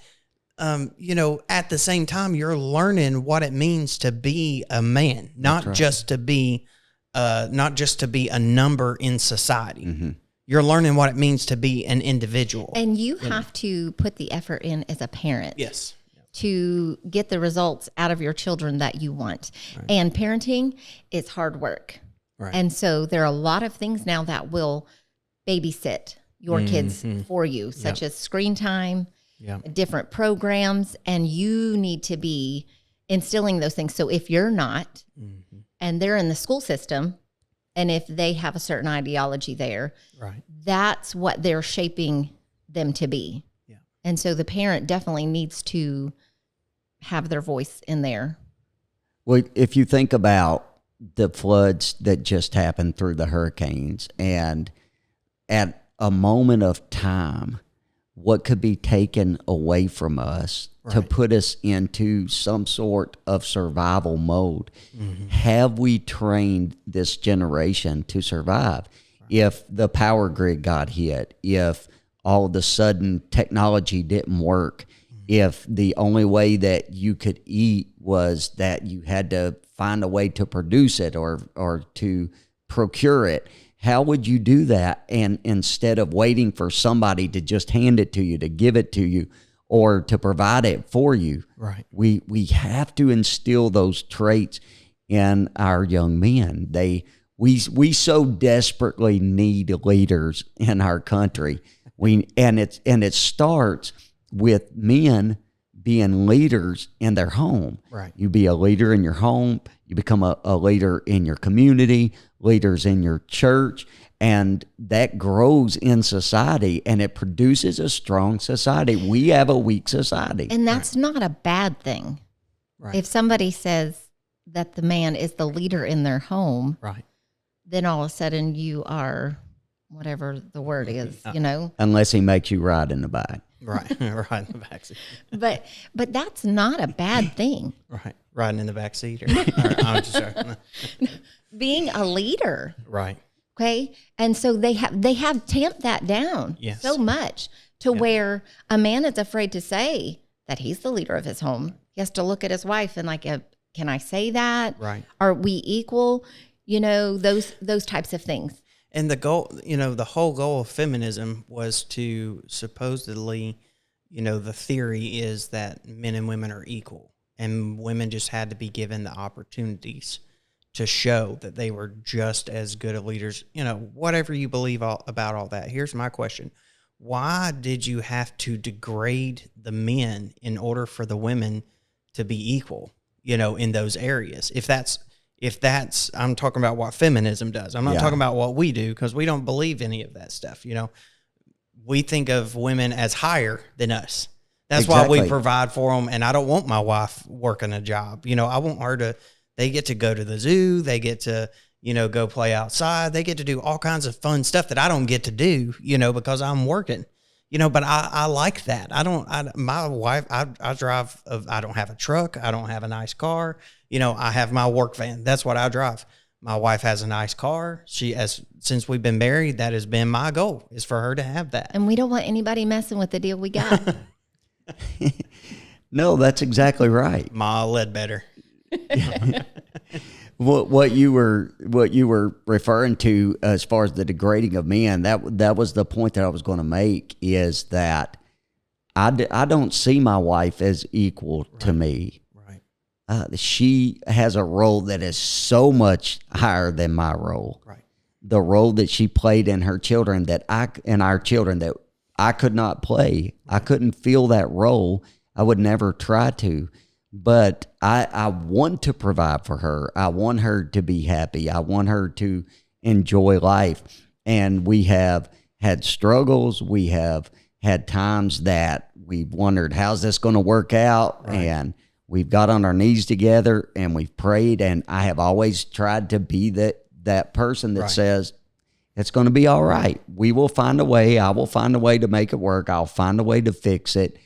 Speaker 3: at the same time, you're learning what it means to be a man, not just to be a number in society. Mm-hmm. You're learning what it means to be an individual.
Speaker 2: And you have to put the effort in as a parent.
Speaker 3: Yes.
Speaker 2: To get the results out of your children that you want. Right. And parenting is hard work. Right. And so there are a lot of things now that will babysit your kids for you, such as screen time, different programs, and you need to be instilling those things. So if you're not, and they're in the school system, and if they have a certain ideology there, that's what they're shaping them to be. Yeah. And so the parent definitely needs to have their voice in there.
Speaker 1: Well, if you think about the floods that just happened through the hurricanes, and at a moment of time, what could be taken away from us to put us into some sort of survival mode? Mm-hmm. Have we trained this generation to survive? If the power grid got hit, if all of a sudden technology didn't work, if the only way that you could eat was that you had to find a way to produce it or to procure it, how would you do that? And instead of waiting for somebody to just hand it to you, to give it to you, or to provide it for you, we have to instill those traits in our young men. We so desperately need leaders in our country. It starts with men being leaders in their home. Right. You be a leader in your home, you become a leader in your community, leaders in your church, and that grows in society, and it produces a strong society. We have a weak society.
Speaker 2: And that's not a bad thing. Right. If somebody says that the man is the leader in their home, then all of a sudden you are whatever the word is,
Speaker 1: Unless he makes you ride in the back.
Speaker 3: Right in the back seat.
Speaker 2: But that's not a bad thing.
Speaker 3: Right, riding in the back seat. I'm just sorry.
Speaker 2: Being a leader.
Speaker 3: Right.
Speaker 2: Okay, and so they have tamped that down so much to where a man is afraid to say that he's the leader of his home. He has to look at his wife and can I say that? Right. Are we equal? Those types of things.
Speaker 3: And the goal, the whole goal of feminism was to supposedly, the theory is that men and women are equal, and women just had to be given the opportunities to show that they were just as good of leaders. Whatever you believe about all that. Here's my question. Why did you have to degrade the men in order for the women to be equal, in those areas? If that's, I'm talking about what feminism does. I'm not talking about what we do, because we don't believe any of that stuff. We think of women as higher than us. That's why we provide for them. And I don't want my wife working a job. I want her they get to go to the zoo. They get to, go play outside. They get to do all kinds of fun stuff that I don't get to do, because I'm working. But I like that. My wife, I drive, I don't have a truck. I don't have a nice car. I have my work van. That's what I drive. My wife has a nice car. Since we've been married, that has been my goal, is for her to have that.
Speaker 2: And we don't want anybody messing with the deal we got.
Speaker 1: No, that's exactly right.
Speaker 3: Ma Ledbetter.
Speaker 1: What you were referring to as far as the degrading of men, that was the point that I was going to make, is that I don't see my wife as equal to me. Right. She has a role that is so much higher than my role. Right. The role that she played in our children that I could not play. Right. I couldn't feel that role. I would never try to. But I want to provide for her. I want her to be happy. I want her to enjoy life. And we have had struggles. We have had times that we've wondered, how's this going to work out? Right. And we've got on our knees together and we've prayed. And I have always tried to be that person that says, it's going to be all right. We will find a way. I will find a way to make it work. I'll find a way to fix it.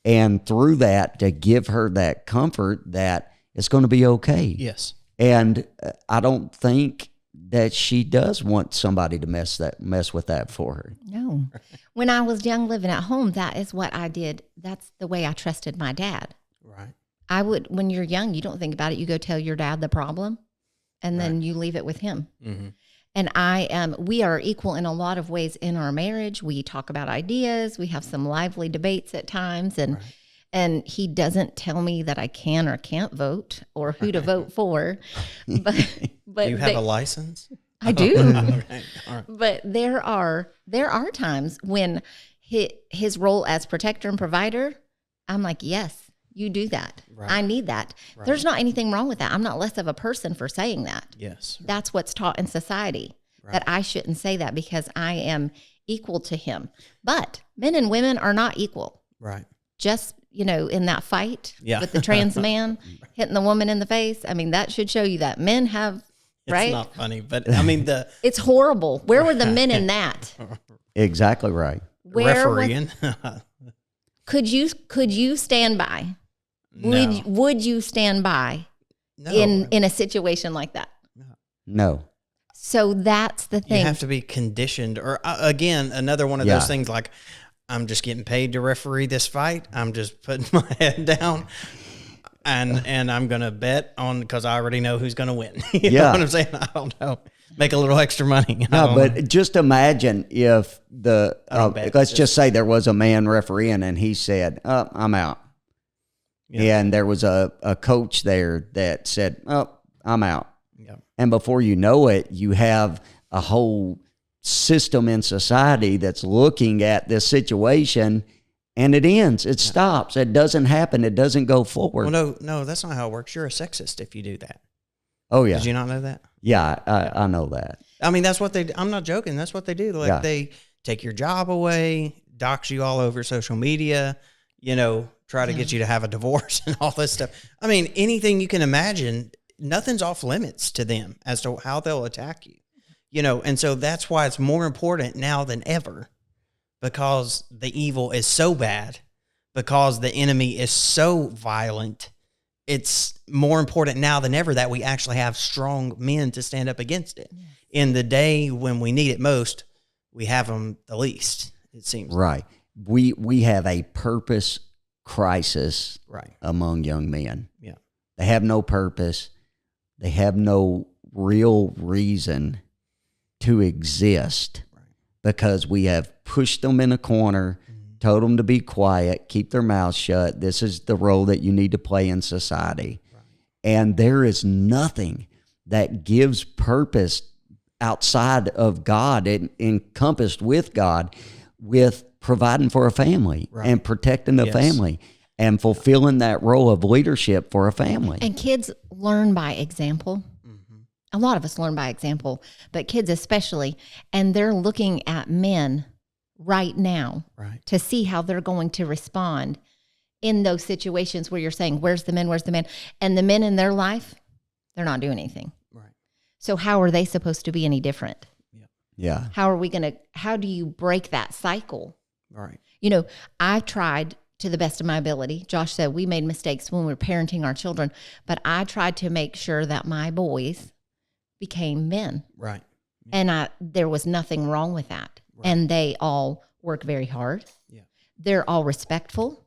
Speaker 1: And through that, to give her that comfort that it's going to be okay.
Speaker 3: Yes.
Speaker 1: And I don't think that she does want somebody to mess with that for her.
Speaker 2: No. When I was young living at home, that is what I did. That's the way I trusted my dad.
Speaker 3: Right.
Speaker 2: I would, when you're young, you don't think about it. You go tell your dad the problem and then you leave it with him.
Speaker 3: Mm-hmm.
Speaker 2: And we are equal in a lot of ways in our marriage. We talk about ideas. We have some lively debates at times. And he doesn't tell me that I can or can't vote or who to vote for. But
Speaker 3: do you have a license?
Speaker 2: I do.
Speaker 3: Okay. All right.
Speaker 2: But there are times when his role as protector and provider, I'm like, yes, you do that.
Speaker 3: Right.
Speaker 2: I need that.
Speaker 3: Right.
Speaker 2: There's not anything wrong with that. I'm not less of a person for saying that.
Speaker 3: Yes.
Speaker 2: That's what's taught in society, that I shouldn't say that because I am equal to him. But men and women are not equal.
Speaker 3: Right.
Speaker 2: Just, in that fight with the trans man hitting the woman in the face, I mean, that should show you that men have, right?
Speaker 3: It's not funny, but I mean,
Speaker 2: it's horrible. Where were the men in that?
Speaker 1: Exactly right.
Speaker 3: Refereeing.
Speaker 2: Could you stand by?
Speaker 3: No.
Speaker 2: Would you stand by
Speaker 3: No.
Speaker 2: in a situation like that?
Speaker 1: No.
Speaker 2: So that's the thing.
Speaker 3: You have to be conditioned, or again, another one of those things like, I'm just getting paid to referee this fight. I'm just putting my head down and I'm going to bet on, because I already know who's going to win. You know what I'm saying? I don't know. Make a little extra money.
Speaker 1: No, but just imagine if let's just say there was a man refereeing and he said, I'm out. Yeah. And there was a coach there that said, I'm out.
Speaker 3: Yeah.
Speaker 1: And before you know it, you have a whole system in society that's looking at this situation, and it ends. It stops. It doesn't happen. It doesn't go forward.
Speaker 3: Well, no, that's not how it works. You're a sexist if you do that.
Speaker 1: Oh, yeah.
Speaker 3: Did you not know that?
Speaker 1: Yeah, I know that.
Speaker 3: I mean, that's what I'm not joking. That's what they do. Like they take your job away, dox you all over social media, try to get you to have a divorce and all this stuff. I mean, anything you can imagine, nothing's off limits to them as to how they'll attack you. And so that's why it's more important now than ever, because the evil is so bad, because the enemy is so violent. It's more important now than ever that we actually have strong men to stand up against it. Yes. In the day when we need it most, we have them the least, it seems.
Speaker 1: Right. We have a purpose crisis among young men.
Speaker 3: Yeah.
Speaker 1: They have no purpose. They have no real reason to exist because we have pushed them in a corner, told them to be quiet, keep their mouths shut. This is the role that you need to play in society. Right. And there is nothing that gives purpose outside of God and encompassed with God, with providing for a family and protecting the family and fulfilling that role of leadership for a family.
Speaker 2: And kids learn by example. A lot of us learn by example, but kids especially, and they're looking at men right now to see how they're going to respond in those situations where you're saying, where's the men, and the men in their life, they're not doing anything. Right. So how are they supposed to be any different?
Speaker 1: Yeah.
Speaker 2: How do you break that cycle?
Speaker 3: Right.
Speaker 2: I tried to the best of my ability. Josh said we made mistakes when we were parenting our children, but I tried to make sure that my boys became men. Right. And there was nothing wrong with that. Right. And they all work very hard. Yeah. They're all respectful.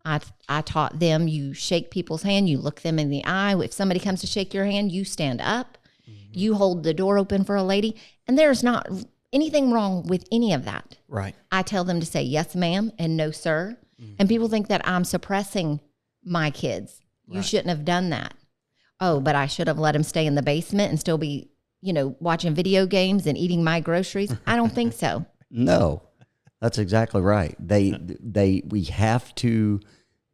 Speaker 2: I taught them, you shake people's hand, you look them in the eye. If somebody comes to shake your hand, you stand up. Mm-hmm. You hold the door open for a lady. And there's not anything wrong with any of that. Right. I tell them to say yes, ma'am, and no, sir. Mm-hmm. And people think that I'm suppressing my kids. You shouldn't have done that. Oh, but I should have let them stay in the basement and still be, watching video games and eating my groceries. I don't think so.
Speaker 1: No, that's exactly right. We have to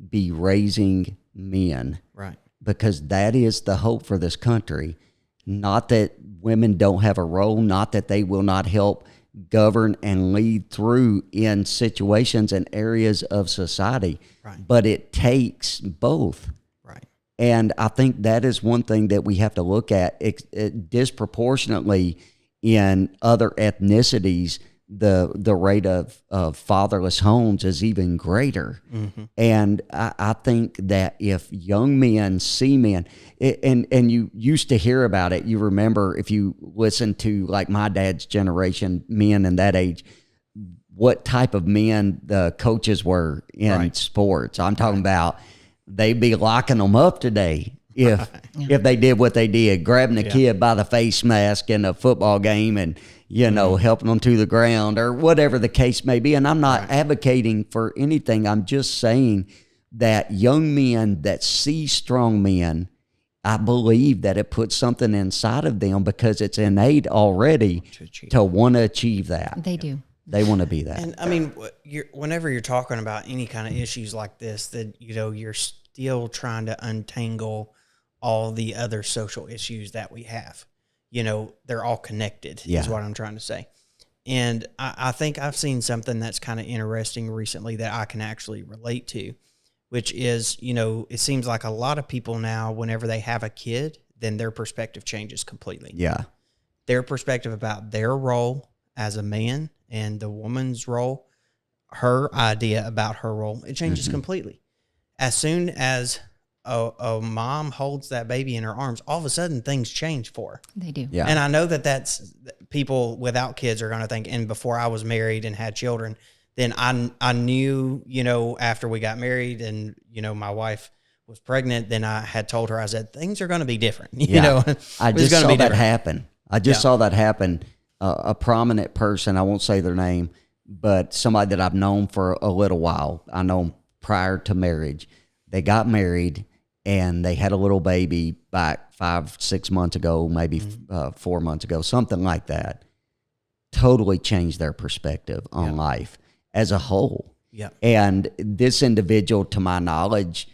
Speaker 1: be raising men. Right. Because that is the hope for this country. Not that women don't have a role, not that they will not help govern and lead through in situations and areas of society, but it takes both. And I think that is one thing that we have to look at. It disproportionately in other ethnicities, the rate of fatherless homes is even greater. And I think that if young men see men, and you used to hear about it, you remember if you listen to like my dad's generation, men in that age, what type of men the coaches were in sports. I'm talking about they'd be locking them up today if they did what they did, grabbing a kid by the face mask in a football game and, helping them to the ground or whatever the case may be. And I'm not advocating for anything. I'm just saying that young men that see strong men, I believe that it puts something inside of them because it's innate already to want to achieve that.
Speaker 2: They do.
Speaker 1: They want to be that.
Speaker 3: And I mean, whenever you're talking about any kind of issues like this, that you're still trying to untangle all the other social issues that we have. They're all connected. Is what I'm trying to say. And I think I've seen something that's kind of interesting recently that I can actually relate to, which is, it seems like a lot of people now, whenever they have a kid, then their perspective changes completely.
Speaker 1: Yeah.
Speaker 3: Their perspective about their role as a man and the woman's role, her idea about her role, it changes completely. As soon as a mom holds that baby in her arms, all of a sudden things change for her.
Speaker 2: They do.
Speaker 1: Yeah.
Speaker 3: And I know that's people without kids are going to think, and before I was married and had children, then I knew, after we got married and, my wife was pregnant, then I had told her, I said, things are going to be different.
Speaker 1: I just saw that happen. I just saw that happen. A prominent person, I won't say their name, but somebody that I've known for a little while. I know them prior to marriage. They got married and they had a little baby back 5-6 months ago, maybe 4 months ago, something like that. Totally changed their perspective on life as a whole.
Speaker 3: Yeah.
Speaker 1: And this individual, to my knowledge,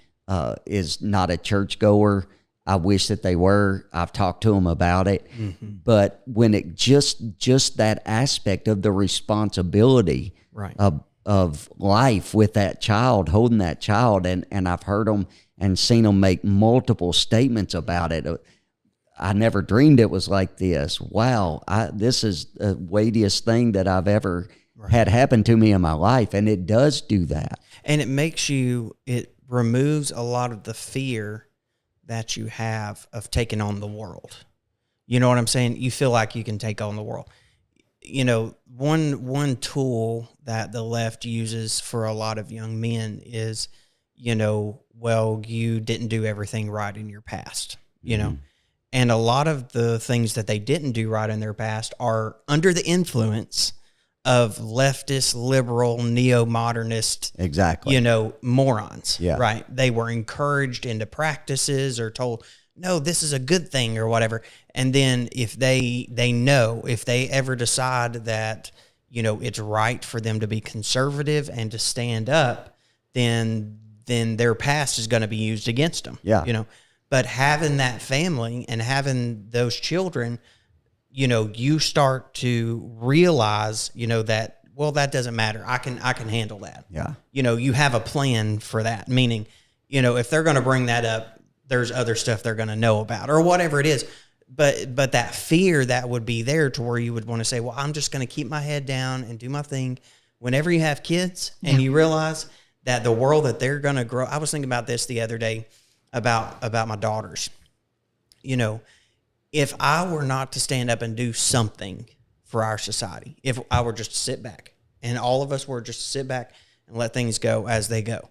Speaker 1: is not a churchgoer. I wish that they were. I've talked to them about it. But when it just that aspect of the responsibility of life with that child, holding that child, and I've heard them and seen them make multiple statements about it. I never dreamed it was like this. Wow, this is the weightiest thing that I've ever had happen to me in my life, and it does do that.
Speaker 3: And it removes a lot of the fear that you have of taking on the world. You know what I'm saying? You feel like you can take on the world. One tool that the left uses for a lot of young men is, well, you didn't do everything right in your past, and a lot of the things that they didn't do right in their past are under the influence of leftist, liberal, neo-modernist, morons, right? They were encouraged into practices or told, no, this is a good thing or whatever. And then if they ever decide that, it's right for them to be conservative and to stand up, then their past is going to be used against them.
Speaker 1: Yeah.
Speaker 3: But having that family and having those children, you start to realize, that, well, that doesn't matter. I can handle that.
Speaker 1: Yeah.
Speaker 3: You have a plan for that. Meaning, if they're going to bring that up, there's other stuff they're going to know about or whatever it is. But that fear that would be there to where you would want to say, well, I'm just going to keep my head down and do my thing. Whenever you have kids and you realize that the world that they're going to grow. I was thinking about this the other day about my daughters. If I were not to stand up and do something for our society, if I were just to sit back and all of us were just to sit back and let things go as they go,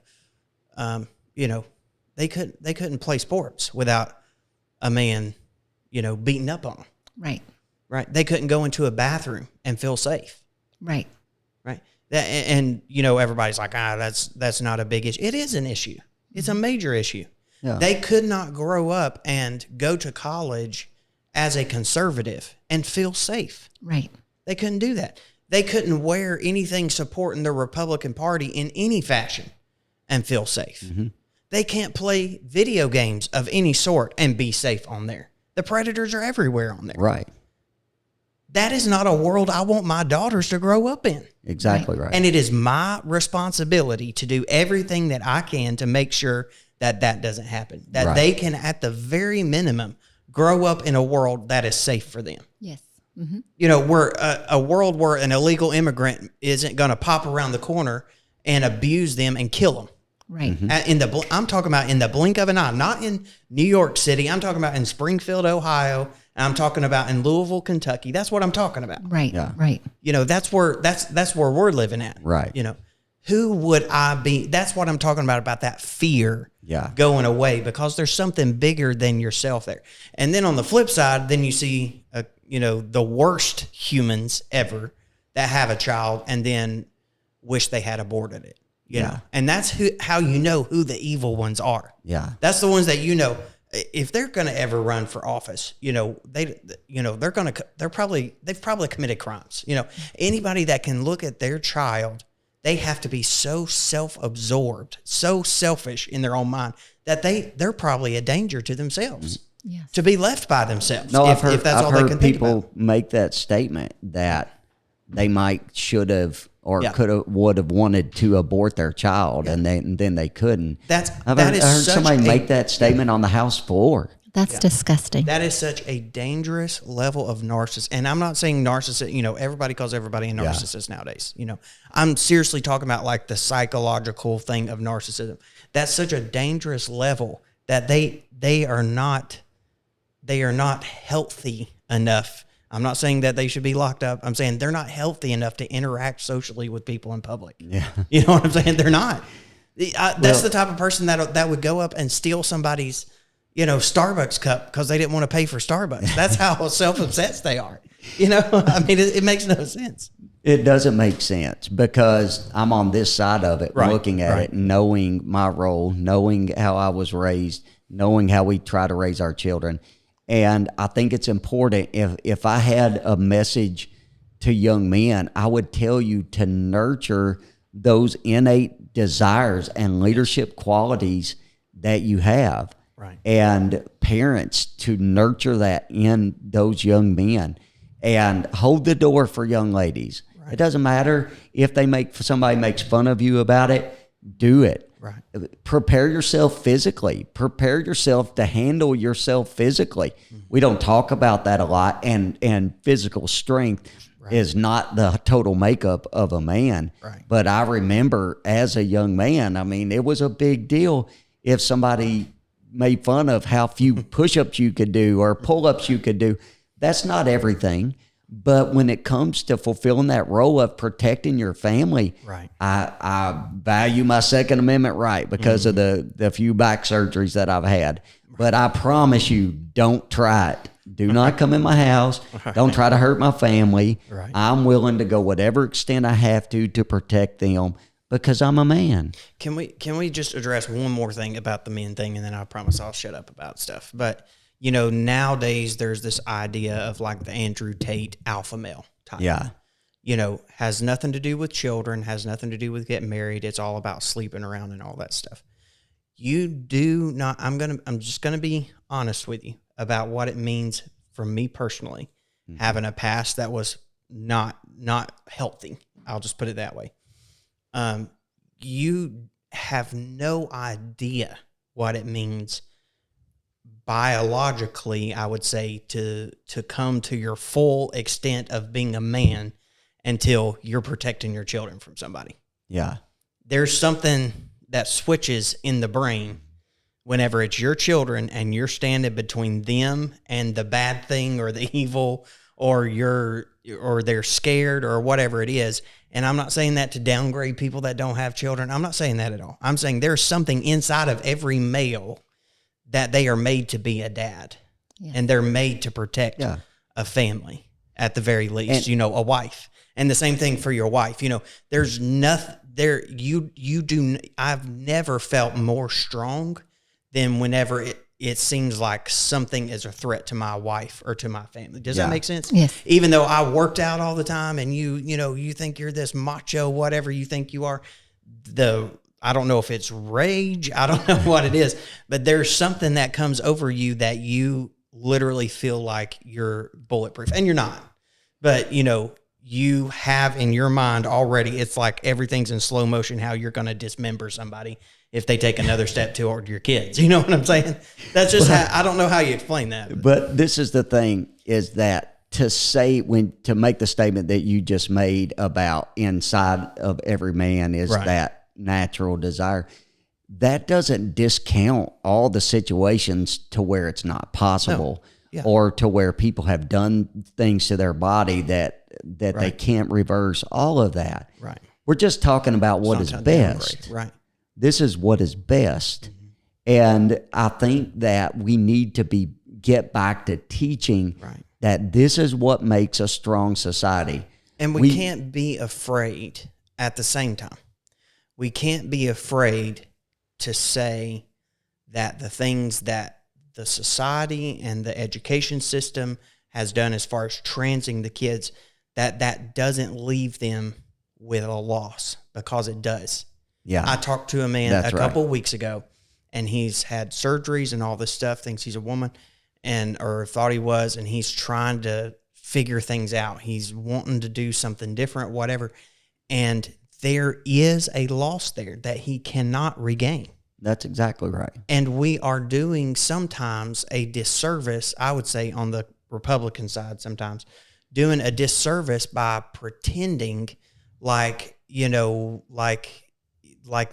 Speaker 3: they couldn't play sports without a man, beating up on them. Right. They couldn't go into a bathroom and feel safe.
Speaker 2: Right.
Speaker 3: And everybody's like, that's not a big issue. It is an issue. It's a major issue. Yeah. They could not grow up and go to college as a conservative and feel safe.
Speaker 2: Right.
Speaker 3: They couldn't do that. They couldn't wear anything supporting the Republican Party in any fashion and feel safe. Mm-hmm. They can't play video games of any sort and be safe on there. The predators are everywhere on there.
Speaker 1: Right.
Speaker 3: That is not a world I want my daughters to grow up in.
Speaker 1: Exactly right.
Speaker 3: And it is my responsibility to do everything that I can to make sure that doesn't happen. That they can, at the very minimum, grow up in a world that is safe for them.
Speaker 2: Yes.
Speaker 3: You know, where a world where an illegal immigrant isn't going to pop around the corner and abuse them and kill them.
Speaker 2: Right.
Speaker 3: I'm talking about in the blink of an eye, not in New York City. I'm talking about in Springfield, Ohio. And I'm talking about in Louisville, Kentucky. That's what I'm talking about.
Speaker 2: Right. Yeah. Right.
Speaker 3: You know, that's where we're living at.
Speaker 1: Right.
Speaker 3: You know, who would I be? That's what I'm talking about that fear going away, because there's something bigger than yourself there. And then on the flip side, then you see, you know, the worst humans ever that have a child and then wish they had aborted it. You know, and that's how you know who the evil ones are.
Speaker 1: Yeah.
Speaker 3: That's the ones that, you know, if they're going to ever run for office, you know, they've probably committed crimes. You know, anybody that can look at their child, they have to be so self-absorbed, so selfish in their own mind that they're probably a danger to themselves.
Speaker 2: Yes.
Speaker 3: To be left by themselves.
Speaker 1: No,
Speaker 3: if that's all they can think about.
Speaker 1: I've heard people make that statement that they might, should have, or could have, would have wanted to abort their child, and then they couldn't.
Speaker 3: I
Speaker 1: heard somebody make that statement on the House floor.
Speaker 2: That's disgusting.
Speaker 3: That is such a dangerous level of narcissism. And I'm not saying narcissist, you know, everybody calls everybody a narcissist nowadays. You know, I'm seriously talking about like the psychological thing of narcissism. That's such a dangerous level that they are not healthy enough. I'm not saying that they should be locked up. I'm saying they're not healthy enough to interact socially with people in public. Yeah. You know what I'm saying? They're not. That's the type of person that would go up and steal somebody's, you know, Starbucks cup because they didn't want to pay for Starbucks. That's how self-obsessed they are. You know, I mean, it makes no sense.
Speaker 1: It doesn't make sense because I'm on this side of it, looking at it, knowing my role, knowing how I was raised, knowing how we try to raise our children. And I think it's important, if I had a message to young men, I would tell you to nurture those innate desires and leadership qualities that you have.
Speaker 3: Right.
Speaker 1: And parents to nurture that in those young men and hold the door for young ladies. Right. It doesn't matter if somebody makes fun of you about it, do it.
Speaker 3: Right.
Speaker 1: Prepare yourself physically. Prepare yourself to handle yourself physically. Mm-hmm. We don't talk about that a lot, and physical strength is not the total makeup of a man.
Speaker 3: Right.
Speaker 1: But I remember as a young man, I mean, it was a big deal if somebody made fun of how few push-ups you could do or pull-ups you could do. That's not everything. But when it comes to fulfilling that role of protecting your family, I value my Second Amendment right because of the few back surgeries that I've had. But I promise you, don't try it. Do not come in my house. Don't try to hurt my family. Right. I'm willing to go whatever extent I have to protect them because I'm a man.
Speaker 3: Can we just address one more thing about the men thing, and then I promise I'll shut up about stuff. But you know, nowadays there's this idea of like the Andrew Tate alpha male type. Yeah. You know, has nothing to do with children, has nothing to do with getting married. It's all about sleeping around and all that stuff. You do not, I'm just going to be honest with you about what it means for me personally, having a past that was not healthy. I'll just put it that way. You have no idea what it means biologically, I would say, to come to your full extent of being a man until you're protecting your children from somebody.
Speaker 1: Yeah.
Speaker 3: There's something that switches in the brain whenever it's your children and you're standing between them and the bad thing or the evil, or they're scared or whatever it is. And I'm not saying that to downgrade people that don't have children. I'm not saying that at all. I'm saying there's something inside of every male that they are made to be a dad, and they're made to protect a family at the very least, and, you know, a wife. And the same thing for your wife. You know, there's nothing there. I've never felt more strong than whenever it seems like something is a threat to my wife or to my family. Does that make sense?
Speaker 2: Yes.
Speaker 3: Even though I worked out all the time and you think you're this macho, whatever you think you are, I don't know if it's rage. I don't know what it is, but there's something that comes over you that you literally feel like you're bulletproof, and you're not. But, you know, you have in your mind already, it's like everything's in slow motion, how you're going to dismember somebody if they take another step toward your kids. You know what I'm saying? That's just I don't know how you explain that.
Speaker 1: But this is the thing, is that to make the statement that you just made about inside of every man is that natural desire, that doesn't discount all the situations to where it's not possible, or to where people have done things to their body that they can't reverse. All of that. Right. We're just talking about what is best. Right. This is what is best. Mm-hmm. And I think that we need to get back to teaching that this is what makes a strong society.
Speaker 3: And we can't be afraid at the same time. We can't be afraid to say that the things that the society and the education system has done as far as transing the kids, that doesn't leave them with a loss, because it does. Yeah. I talked to a man a couple weeks ago, and he's had surgeries and all this stuff, thinks he's a woman, or thought he was, and he's trying to figure things out. He's wanting to do something different, whatever. And there is a loss there that he cannot regain.
Speaker 1: That's exactly right.
Speaker 3: And we are doing sometimes a disservice, I would say, on the Republican side sometimes, doing a disservice by pretending like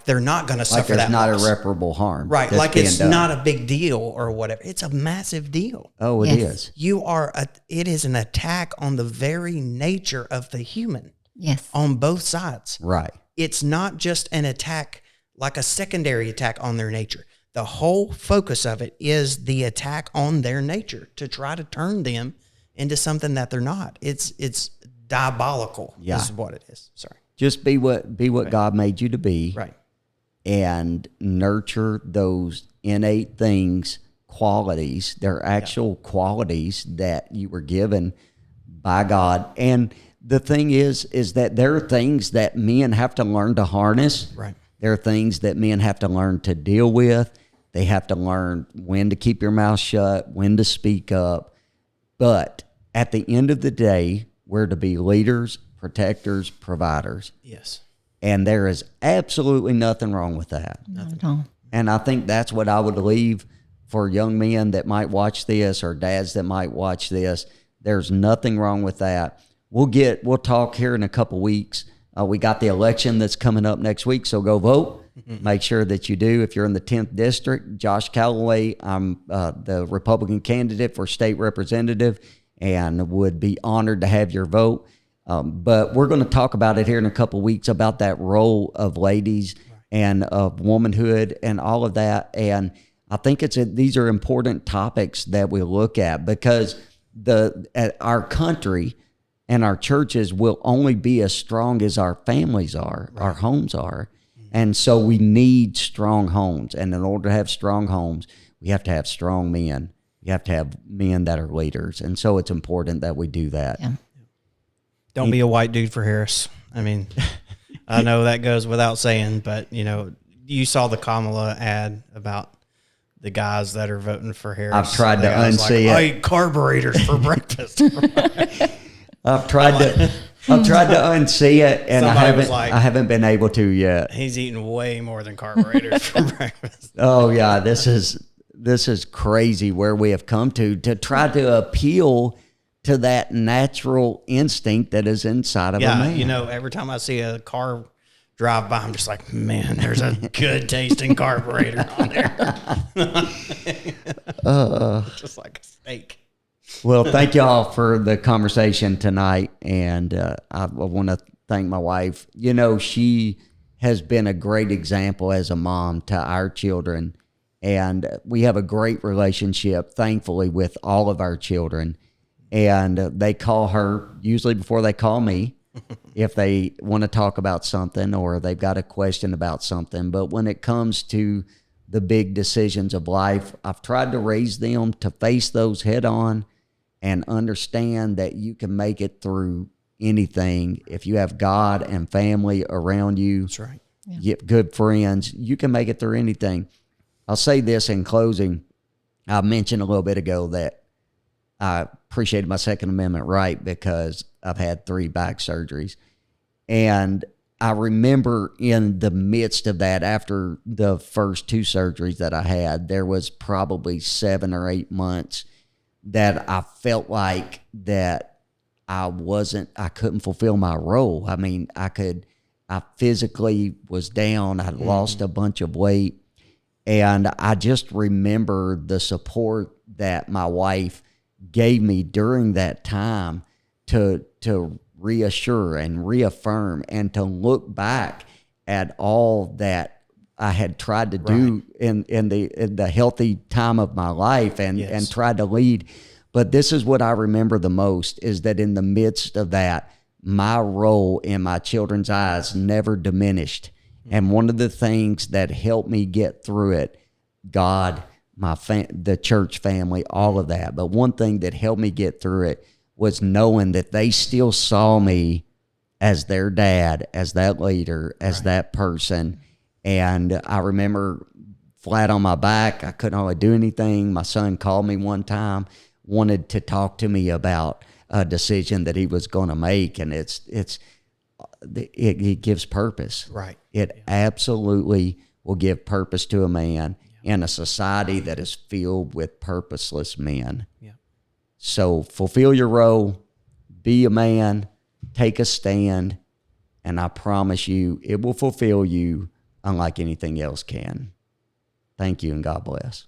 Speaker 3: they're not going to suffer that
Speaker 1: loss. Like
Speaker 3: there's
Speaker 1: not irreparable harm.
Speaker 3: Right, like it's not a big deal or whatever. It's a massive deal.
Speaker 1: Oh, it is.
Speaker 3: It is an attack on the very nature of the human.
Speaker 2: Yes.
Speaker 3: On both sides.
Speaker 1: Right.
Speaker 3: It's not just an attack, like a secondary attack on their nature. The whole focus of it is the attack on their nature to try to turn them into something that they're not. It's diabolical. Yeah. Is what it is. Sorry.
Speaker 1: Just be what God made you to be.
Speaker 3: Right.
Speaker 1: And nurture those innate things, qualities, they're actual qualities that you were given by God. And the thing is that there are things that men have to learn to harness.
Speaker 3: Right.
Speaker 1: There are things that men have to learn to deal with. They have to learn when to keep your mouth shut, when to speak up. But at the end of the day, we're to be leaders, protectors, providers.
Speaker 3: Yes.
Speaker 1: And there is absolutely nothing wrong with that.
Speaker 2: Not at all.
Speaker 1: And I think that's what I would leave for young men that might watch this, or dads that might watch this. There's nothing wrong with that. We'll talk here in a couple weeks. We got the election that's coming up next week, so go vote. Mm-hmm. Make sure that you do. If you're in the 10th district, Josh Calloway, I'm the Republican candidate for state representative, and would be honored to have your vote. But we're going to talk about it here in a couple weeks, about that role of ladies and of womanhood and all of that. And I think these are important topics that we look at, because our country and our churches will only be as strong as our families are, our homes are. And so we need strong homes. And in order to have strong homes, we have to have strong men. You have to have men that are leaders. And so it's important that we do that.
Speaker 2: Yeah.
Speaker 3: Don't be a white dude for Harris. I mean, I know that goes without saying, but, you saw the Kamala ad about the guys that are voting for Harris.
Speaker 1: I've tried to unsee it.
Speaker 3: I eat carburetors for breakfast.
Speaker 1: I've tried to unsee it, and I haven't been able to yet.
Speaker 3: He's eating way more than carburetors for breakfast.
Speaker 1: Oh yeah, this is crazy where we have come to try to appeal to that natural instinct that is inside of a man.
Speaker 3: Every time I see a car drive by, I'm just like, man, there's a good tasting carburetor on there. Just like a steak.
Speaker 1: Well, thank y'all for the conversation tonight. And I want to thank my wife. She has been a great example as a mom to our children. And we have a great relationship, thankfully, with all of our children. And they call her usually before they call me if they want to talk about something or they've got a question about something. But when it comes to the big decisions of life, I've tried to raise them to face those head on and understand that you can make it through anything. If you have God and family around you,
Speaker 3: that's right.
Speaker 1: Yeah. You get good friends, you can make it through anything. I'll say this in closing. I mentioned a little bit ago that I appreciated my Second Amendment right because I've had 3 back surgeries. And I remember in the midst of that, after the first 2 surgeries that I had, there was probably 7 or 8 months that I felt like that I couldn't fulfill my role. I mean, I physically was down. I lost a bunch of weight. And I just remember the support that my wife gave me during that time to reassure and reaffirm and to look back at all that I had tried to do in the healthy time of my life and tried to lead. But this is what I remember the most, is that in the midst of that, my role in my children's eyes never diminished. And one of the things that helped me get through it, God, the church family, all of that. But one thing that helped me get through it was knowing that they still saw me as their dad, as that leader, as that person. And I remember flat on my back, I couldn't hardly do anything. My son called me one time, wanted to talk to me about a decision that he was going to make, and it gives purpose.
Speaker 3: Right.
Speaker 1: It absolutely will give purpose to a man in a society that is filled with purposeless men.
Speaker 3: Yeah.
Speaker 1: So fulfill your role, be a man, take a stand, and I promise you it will fulfill you unlike anything else can. Thank you, and God bless.